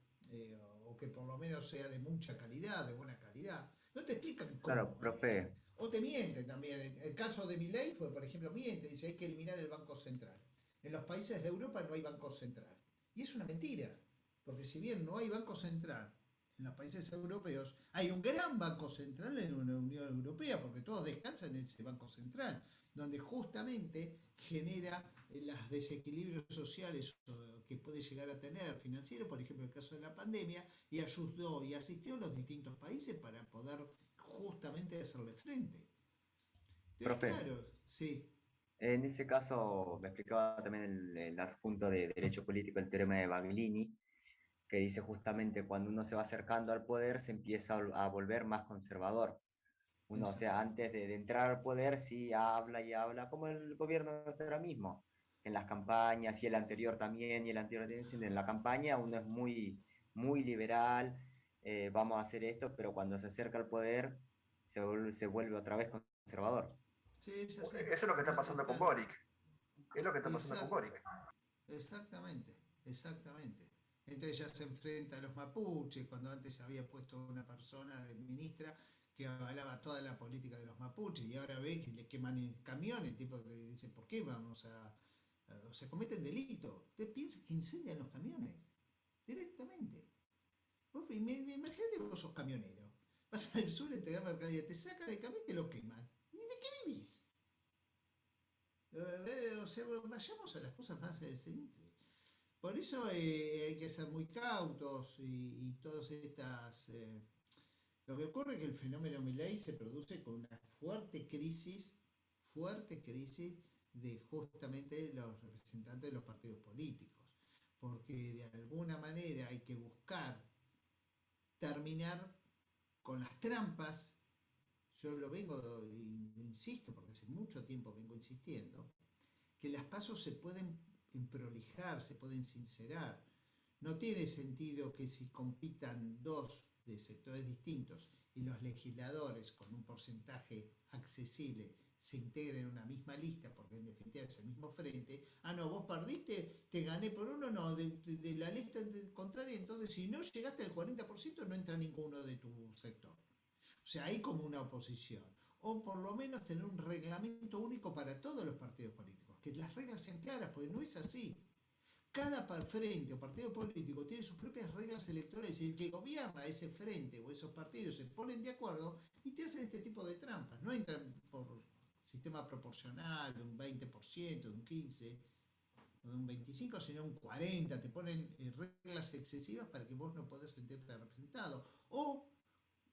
o que por lo menos sea de mucha calidad, de buena calidad. No te explican cómo. Claro, profe. O te mienten también. El caso de Milei fue, por ejemplo, miente, dice hay que eliminar el Banco Central. En los países de Europa no hay Banco Central. Y es una mentira, porque si bien no hay Banco Central en los países europeos, hay un gran Banco Central en la Unión Europea, porque todos descansan en ese Banco Central, donde justamente genera los desequilibrios sociales que puede llegar a tener financiero, por ejemplo el caso de la pandemia, y ayudó y asistió a los distintos países para poder justamente hacerle frente. Entonces, profe, claro, sí. En ese caso me explicaba también el adjunto de Derecho Político, el teorema de Baglini, que dice justamente cuando uno se va acercando al poder se empieza a volver más conservador. Uno, o sea, antes de entrar al poder, sí habla y habla, como el gobierno de ahora mismo, en las campañas, y el anterior también, en la campaña uno es muy liberal, vamos a hacer esto, pero cuando se acerca al poder se vuelve otra vez conservador. Sí, es así. Eso es lo que está pasando con Boric. Es lo que está pasando con Boric. Exactamente. Entonces ya se enfrenta a los mapuches, cuando antes había puesto una persona de ministra que avalaba toda la política de los mapuches, y ahora ve que le queman en camiones, tipo que dice, ¿por qué vamos o sea, cometen delito? Usted piensa que incendian los camiones, directamente. Imagínate vos sos camionero, vas al sur a entregar mercadería, te sacan el camión y te lo queman. ¿Y de qué vivís? O sea, vayamos a las cosas más simples. Por eso hay que ser muy cautos y todas estas... lo que ocurre es que el fenómeno Milei se produce con una fuerte crisis de justamente los representantes de los partidos políticos, porque de alguna manera hay que buscar terminar con las trampas. Yo lo vengo, insisto, porque hace mucho tiempo vengo insistiendo, que las pasos se pueden prolijar, se pueden sincerar. No tiene sentido que si compitan dos de sectores distintos y los legisladores con un porcentaje accesible se integren en una misma lista, porque en definitiva es el mismo frente. Ah, no, vos perdiste, te gané por uno, no, de la lista contraria, entonces si no llegaste al 40% no entra ninguno de tu sector. O sea, hay como una oposición. O por lo menos tener un reglamento único para todos los partidos políticos. Que las reglas sean claras, porque no es así. Cada frente o partido político tiene sus propias reglas electorales y el que gobierna ese frente o esos partidos se ponen de acuerdo y te hacen este tipo de trampas. No entran por sistema proporcional de un 20%, de un 15% o de un 25%, sino un 40%. Te ponen reglas excesivas para que vos no podés sentirte representado. O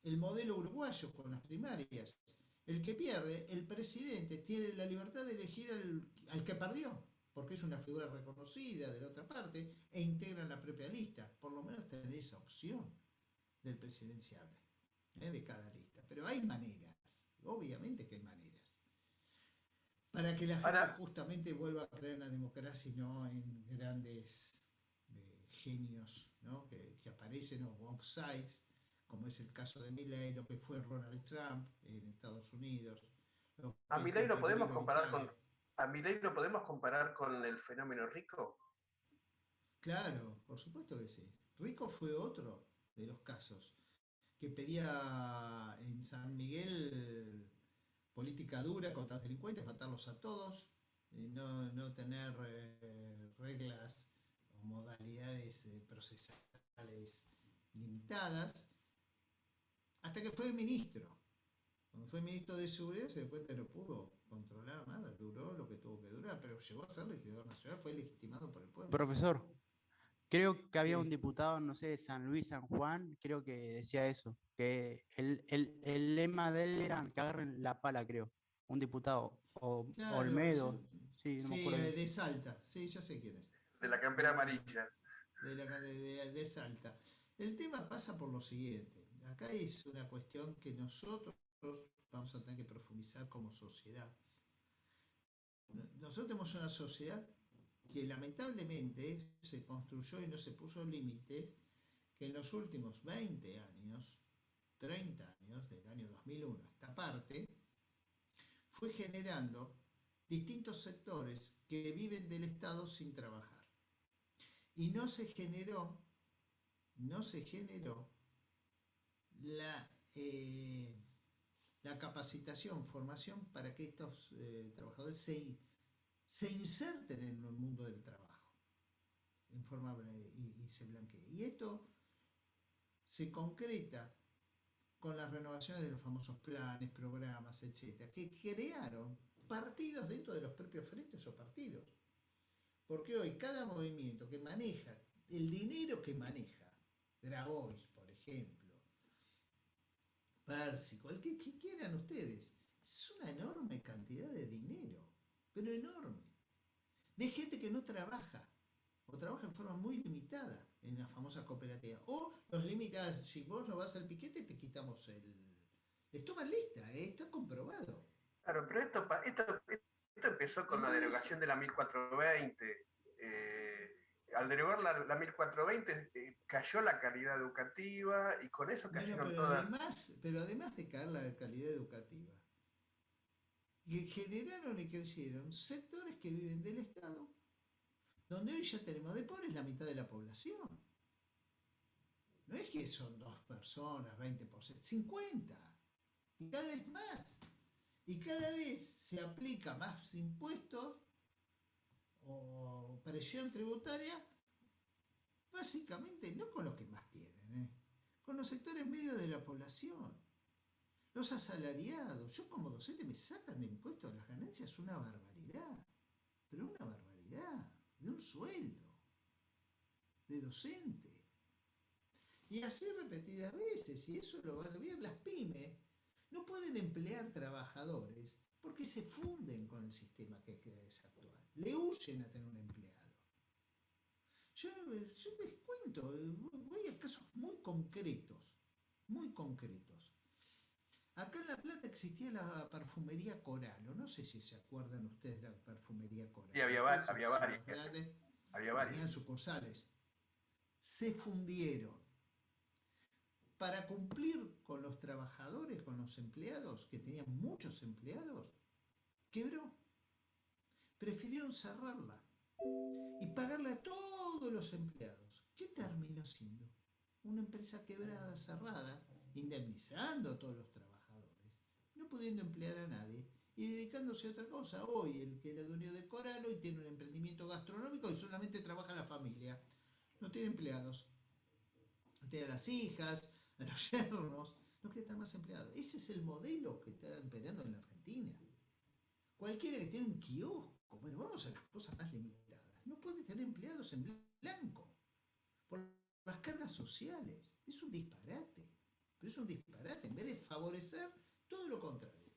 el modelo uruguayo con las primarias. El que pierde, el presidente tiene la libertad de elegir al que perdió, porque es una figura reconocida de la otra parte, e integra la propia lista. Por lo menos tener esa opción del presidenciable, de cada lista. Pero hay maneras, obviamente que hay maneras, para que la gente justamente vuelva a creer en la democracia y no en grandes genios, ¿no? que aparecen o offsides, como es el caso de Milei, lo que fue Donald Trump en Estados Unidos. A Milei lo podemos comparar con el fenómeno Rico. Claro, por supuesto que sí. Rico fue otro de los casos que pedía en San Miguel política dura contra los delincuentes, matarlos a todos, no tener reglas o modalidades procesales limitadas, hasta que fue ministro. Cuando fue ministro de Seguridad se dio cuenta que no pudo controlar nada, duró lo que tuvo que durar, pero llegó a ser legislador nacional, fue legitimado por el pueblo. Profesor, creo que había Sí. un diputado, no sé, de San Luis, San Juan, creo que decía eso, que el lema de él era que agarren la pala, creo. Un diputado, o Claro, Olmedo, sí, no me sí, acuerdo bien. de Salta, sí, ya sé quién es. De la campera amarilla. De Salta. El tema pasa por lo siguiente. Acá es una cuestión que nosotros vamos a tener que profundizar como sociedad. Nosotros tenemos una sociedad que lamentablemente se construyó y no se puso límites, que en los últimos 20 años, 30 años, del año 2001 a esta parte, fue generando distintos sectores que viven del Estado sin trabajar. Y no se generó la capacitación, formación para que estos trabajadores se inserten en el mundo del trabajo en forma y se blanquee. Y esto se concreta con las renovaciones de los famosos planes, programas, etcétera, que crearon partidos dentro de los propios frentes o partidos. Porque hoy cada movimiento que maneja, el dinero que maneja, Grabois, por ejemplo, Pérsico, el que quieran ustedes, es una enorme cantidad de dinero, pero enorme, de gente que no trabaja, o trabaja en forma muy limitada en la famosa cooperativa, o los limitas, si vos no vas al piquete te quitamos les toman lista, está comprobado. Claro, pero esto empezó con la derogación de la 1420. Al derogar la 1420 cayó la calidad educativa y con eso cayeron pero además de caer la calidad educativa, generaron y crecieron sectores que viven del Estado, donde hoy ya tenemos de pobres la mitad de la población. No es que son 2 personas, 20%, 50. y cada vez más. Y cada vez se aplica más impuestos o presión tributaria, básicamente no con los que más tienen, con los sectores medios de la población. Los asalariados, yo como docente me sacan de impuestos las ganancias una barbaridad, pero una barbaridad, de un sueldo, de docente. Y así repetidas veces, y eso lo van a ver las pymes, no pueden emplear trabajadores porque se funden con el sistema que es actual. Le huyen a tener un empleado. Yo les cuento, voy a casos muy concretos, muy concretos. Acá en La Plata existía la perfumería Coralo. No sé si se acuerdan ustedes de la perfumería Coralo. Sí, había varias. Había Tenían varias. sucursales. Se fundieron. Para cumplir con los trabajadores, con los empleados, que tenían muchos empleados, quebró. Prefirieron cerrarla y pagarle a todos los empleados. ¿Qué terminó siendo? Una empresa quebrada, cerrada, indemnizando a todos los trabajadores, no pudiendo emplear a nadie y dedicándose a otra cosa. Hoy el que era dueño de Coralo y tiene un emprendimiento gastronómico y solamente trabaja la familia, no tiene empleados, no tiene a las hijas, a los yernos, no quiere estar más empleados. Ese es el modelo que está imperando en la Argentina. Cualquiera que tiene un kiosco, bueno, vamos a las cosas más limitadas, no puede tener empleados en blanco por las cargas sociales. Es un disparate, pero es un disparate. En vez de favorecer, todo lo contrario.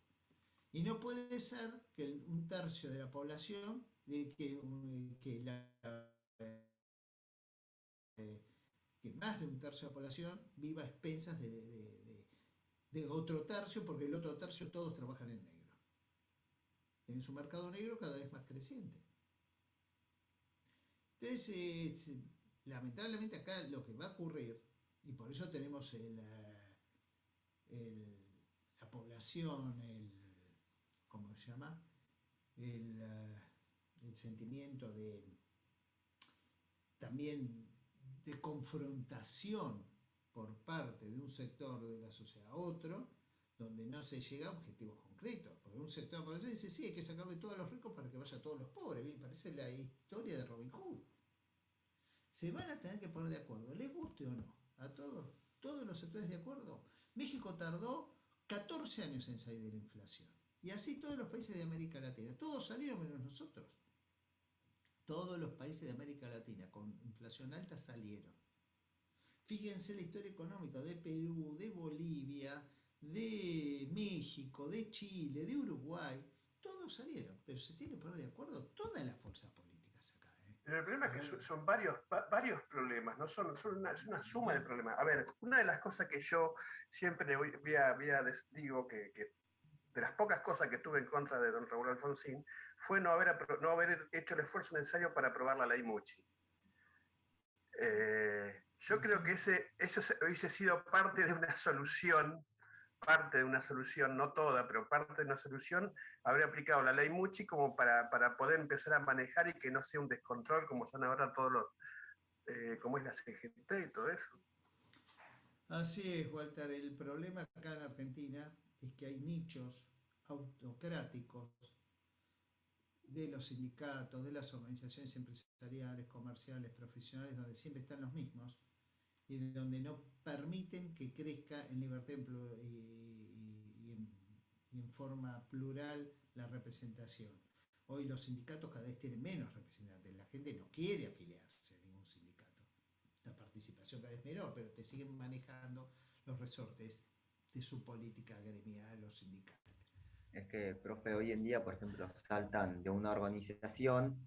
Y no puede ser que un tercio de la población, que más de un tercio de la población viva a expensas de otro tercio, porque el otro tercio todos trabajan en negro. Tienen su mercado negro cada vez más creciente. Entonces, lamentablemente acá lo que va a ocurrir, y por eso tenemos la población, ¿cómo se llama? El sentimiento también de confrontación por parte de un sector de la sociedad a otro, donde no se llega a objetivos concretos. Porque un sector de la población dice, sí, hay que sacarle todos los ricos para que vaya a todos los pobres. Parece la historia de Robin Hood. Se van a tener que poner de acuerdo, les guste o no, a todos los sectores de acuerdo. México tardó 14 años en salir de la inflación. Y así todos los países de América Latina. Todos salieron menos nosotros. Todos los países de América Latina con inflación alta salieron. Fíjense la historia económica de Perú, de Bolivia, de México, de Chile, de Uruguay. Todos salieron, pero se tiene que poner de acuerdo todas las fuerzas políticas acá. Pero el problema es que son varios problemas, ¿no? Es una suma de problemas. A ver, una de las cosas que yo siempre digo que de las pocas cosas que tuve en contra de don Raúl Alfonsín fue no haber hecho el esfuerzo necesario para aprobar la ley Muchi. Yo creo que eso hubiese sido parte de una solución, no toda, pero parte de una solución, haber aplicado la ley Muchi como para poder empezar a manejar y que no sea un descontrol como son ahora todos los, como es la CGT y todo eso. Así es, Walter. El problema acá en Argentina es que hay nichos autocráticos de los sindicatos, de las organizaciones empresariales, comerciales, profesionales, donde siempre están los mismos y donde no permiten que crezca en libertad y en forma plural la representación. Hoy los sindicatos cada vez tienen menos representantes, la gente no quiere afiliarse a ningún sindicato. La participación cada vez es menor, pero te siguen manejando los resortes de su política gremial o sindical. Es que, profe, hoy en día, por ejemplo, saltan de una organización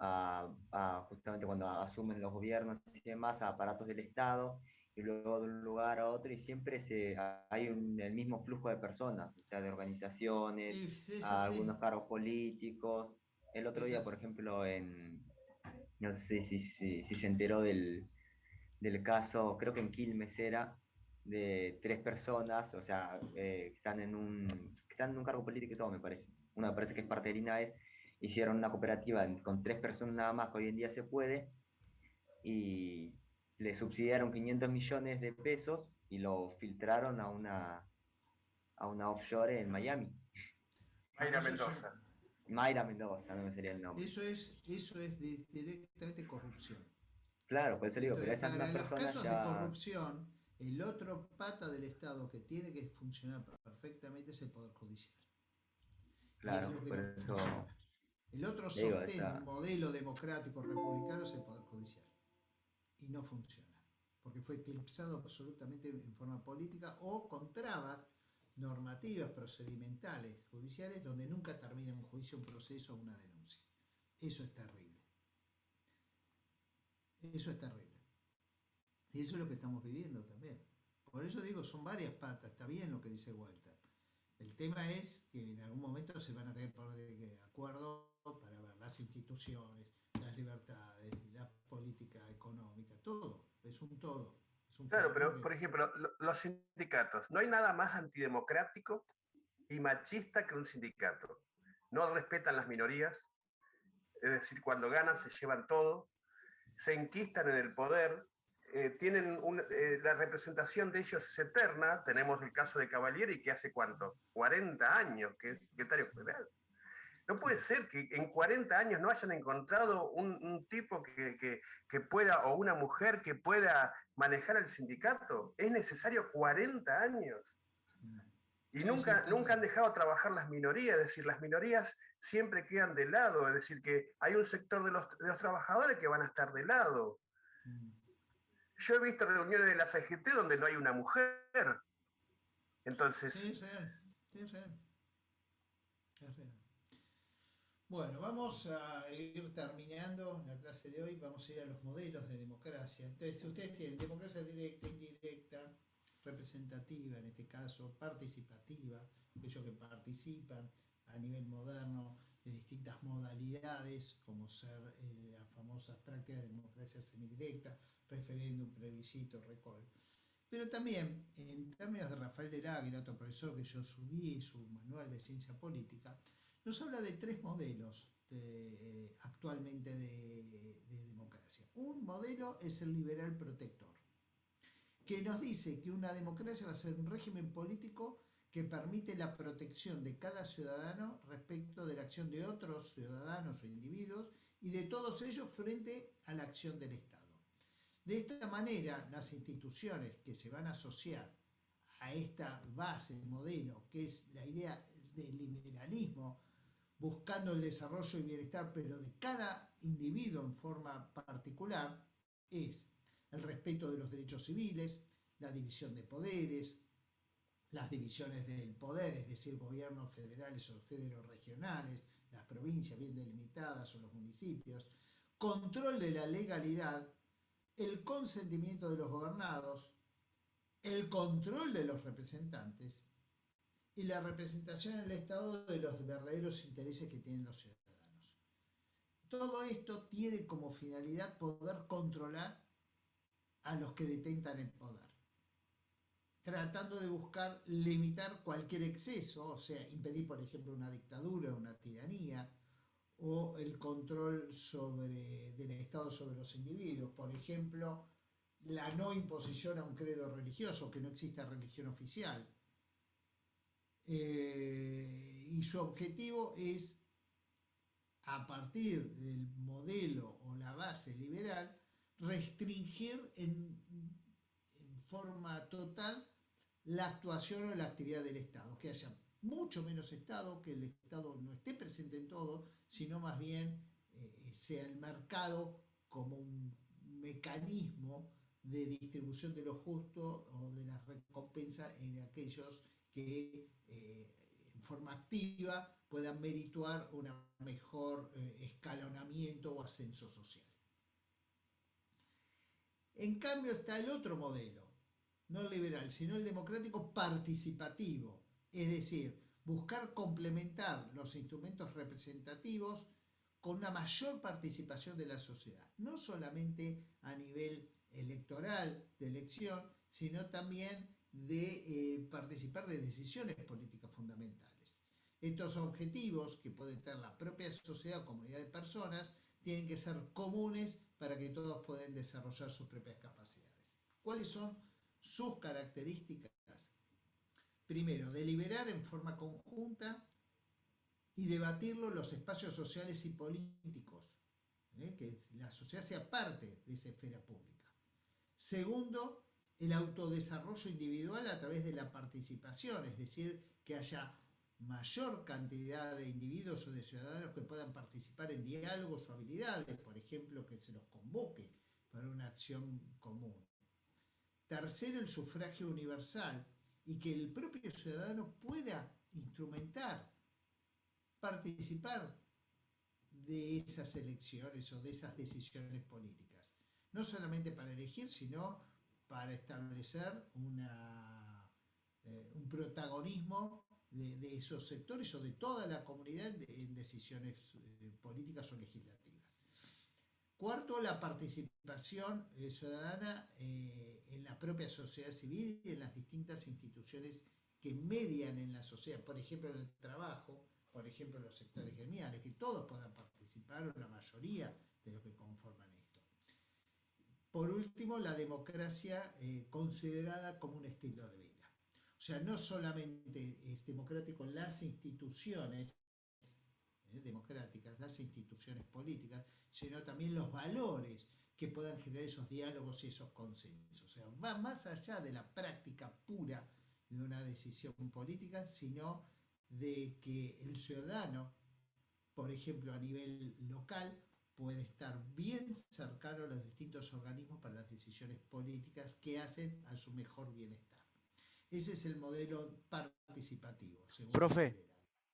a justamente cuando asumen los gobiernos y demás, a aparatos del Estado, y luego de un lugar a otro, y siempre hay el mismo flujo de personas, o sea, de organizaciones, a algunos cargos políticos. El otro día, por ejemplo, no sé si se enteró del caso, creo que en Quilmes era, de 3 personas, o sea, que están en un cargo político y todo, me parece. Una me parece que es parte del INAES, hicieron una cooperativa con 3 personas nada más, que hoy en día se puede, y le subsidiaron 500 millones de pesos y lo filtraron a a una offshore en Miami. Mayra Eso es- Mendoza. Mayra Mendoza, no me sería el nombre. Eso es directamente corrupción. Claro, por eso digo, pero Entonces, esas para mismas los personas casos de ya... corrupción, el otro pata del Estado que tiene que funcionar perfectamente es el Poder Judicial. Y es Claro, lo que por no eso funciona. El otro digo, sostén, esa... un modelo democrático republicano es el Poder Judicial. Y no funciona. Porque fue eclipsado absolutamente en forma política o con trabas normativas, procedimentales, judiciales, donde nunca termina un juicio, un proceso o una denuncia. Eso es terrible. Eso es terrible. Y eso es lo que estamos viviendo también. Por eso digo, son varias patas, está bien lo que dice Walter. El tema es que en algún momento se van a tener que poner de acuerdo para ver las instituciones, las libertades, la política económica, todo. Es un todo. Es un Claro, fenómeno pero que- por ejemplo, los sindicatos. No hay nada más antidemocrático y machista que un sindicato. No respetan las minorías, es decir, cuando ganan se llevan todo, se enquistan en el poder, la representación de ellos es eterna. Tenemos el caso de Cavalieri, que hace cuánto, 40 años que es secretario general. No puede ser que en 40 años no hayan encontrado un tipo que pueda, o una mujer que pueda manejar el sindicato. Es necesario 40 años. Y Sí, nunca, está nunca han bien. dejado trabajar las minorías, es decir, las minorías siempre quedan de lado, es decir, que hay un sector de los trabajadores que van a estar de lado. Yo he visto reuniones de la CGT donde no hay una mujer. Entonces, Sí, es real. Es real. Es real. Bueno, vamos a ir terminando la clase de hoy. Vamos a ir a los modelos de democracia. Entonces, ustedes tienen democracia directa, indirecta, representativa, en este caso, participativa, aquellos que participan a nivel moderno de distintas modalidades, como ser las famosas prácticas de democracia semidirecta, referéndum, plebiscito, recall. Pero también, en términos de Rafael del Águila, otro profesor que yo subí, su manual de ciencia política, nos habla de tres modelos actualmente de democracia. Un modelo es el liberal protector, que nos dice que una democracia va a ser un régimen político que permite la protección de cada ciudadano respecto de la acción de otros ciudadanos o individuos y de todos ellos frente a la acción del Estado. De esta manera, las instituciones que se van a asociar a esta base, modelo, que es la idea del liberalismo, buscando el desarrollo y bienestar, pero de cada individuo en forma particular, es el respeto de los derechos civiles, la división de poderes, las divisiones del poder, es decir, gobiernos federales o regionales, las provincias bien delimitadas o los municipios, control de la legalidad, el consentimiento de los gobernados, el control de los representantes y la representación en el Estado de los verdaderos intereses que tienen los ciudadanos. Todo esto tiene como finalidad poder controlar a los que detentan el poder, tratando de buscar limitar cualquier exceso, o sea, impedir, por ejemplo, una dictadura, una tiranía, o el control del Estado sobre los individuos. Por ejemplo, la no imposición a un credo religioso, que no exista religión oficial. Y su objetivo es, a partir del modelo o la base liberal, restringir en forma total la actuación o la actividad del Estado, que haya mucho menos Estado, que el Estado no esté presente en todo, sino más bien sea el mercado como un mecanismo de distribución de lo justo o de la recompensa en aquellos que en forma activa puedan merituar un mejor escalonamiento o ascenso social. En cambio está el otro modelo, no el liberal, sino el democrático participativo, es decir, buscar complementar los instrumentos representativos con una mayor participación de la sociedad, no solamente a nivel electoral, de elección, sino también de participar de decisiones políticas fundamentales. Estos objetivos, que puede tener la propia sociedad o comunidad de personas, tienen que ser comunes para que todos puedan desarrollar sus propias capacidades. ¿Cuáles son sus características? primero, deliberar en forma conjunta y debatirlo en los espacios sociales y políticos, que la sociedad sea parte de esa esfera pública. Segundo, el autodesarrollo individual a través de la participación, es decir, que haya mayor cantidad de individuos o de ciudadanos que puedan participar en diálogos o habilidades, por ejemplo, que se los convoque para una acción común. Tercero, el sufragio universal y que el propio ciudadano pueda instrumentar, participar de esas elecciones o de esas decisiones políticas. No solamente para elegir, sino para establecer un protagonismo de esos sectores o de toda la comunidad en decisiones políticas o legislativas. Cuarto, la participación ciudadana en la propia sociedad civil y en las distintas instituciones que median en la sociedad, por ejemplo en el trabajo, por ejemplo en los sectores gremiales, que todos puedan participar, o la mayoría de los que conforman esto. Por último, la democracia considerada como un estilo de vida. O sea, no solamente es democrático las instituciones democráticas, las instituciones políticas, sino también los valores que puedan generar esos diálogos y esos consensos. O sea, va más allá de la práctica pura de una decisión política, sino de que el ciudadano, por ejemplo, a nivel local, puede estar bien cercano a los distintos organismos para las decisiones políticas que hacen a su mejor bienestar. Ese es el modelo participativo. Profe,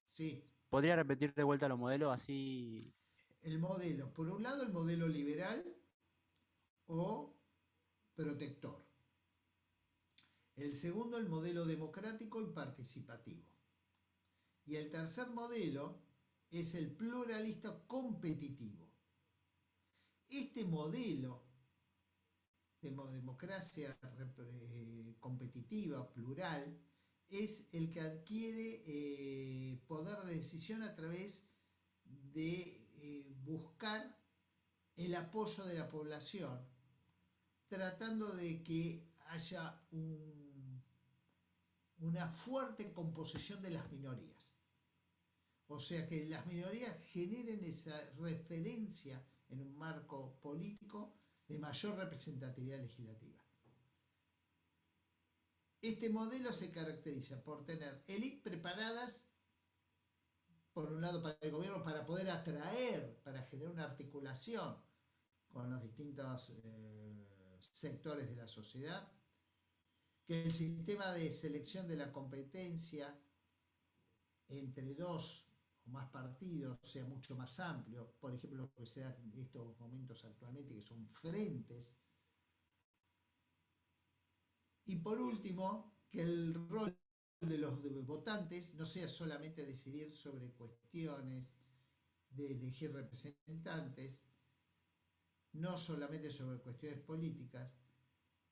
sí. ¿Podría repetir de vuelta los modelos así? El modelo, por un lado el modelo liberal o protector. El segundo, el modelo democrático y participativo. Y el tercer modelo es el pluralista competitivo. Este modelo de democracia competitiva, plural, es el que adquiere poder de decisión a través de buscar el apoyo de la población, tratando de que haya una fuerte composición de las minorías. O sea, que las minorías generen esa referencia en un marco político de mayor representatividad legislativa. Este modelo se caracteriza por tener élites preparadas, por un lado para el gobierno, para poder atraer, para generar una articulación con los distintos sectores de la sociedad, que el sistema de selección de la competencia entre dos o más partidos sea mucho más amplio, por ejemplo lo que se da en estos momentos actualmente, que son frentes. Y por último, que el rol de los votantes no sea solamente decidir sobre cuestiones de elegir representantes, no solamente sobre cuestiones políticas,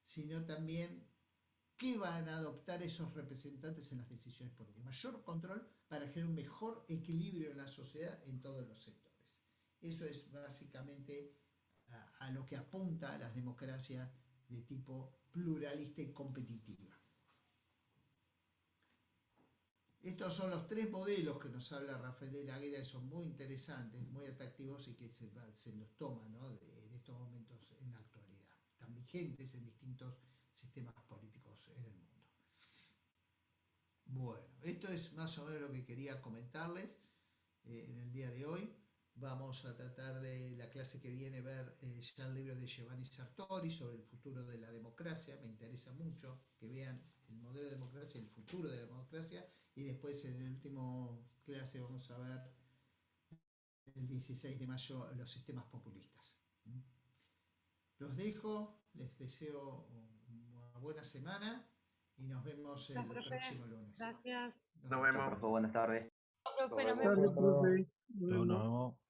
sino también qué van a adoptar esos representantes en las decisiones políticas. Mayor control para generar un mejor equilibrio en la sociedad en todos los sectores. Eso es básicamente a lo que apunta las democracias de tipo pluralista y competitiva. Estos son los tres modelos que nos habla Rafael de la Guerra, que son muy interesantes, muy atractivos y que se los toma, ¿no?, en estos momentos en la actualidad. Están vigentes en distintos sistemas políticos en el mundo. Bueno, esto es más o menos lo que quería comentarles en el día de hoy. Vamos a tratar de la clase que viene ver ya el libro de Giovanni Sartori sobre el futuro de la democracia. Me interesa mucho que vean el modelo de democracia y el futuro de la democracia. Y después en el último clase vamos a ver el 16 de mayo los sistemas populistas. Los dejo, les deseo una buena semana y nos vemos el próximo lunes. Gracias. Nos vemos. Profe, buenas tardes. Profe, Nos nos vemos. vemos. Nos vemos.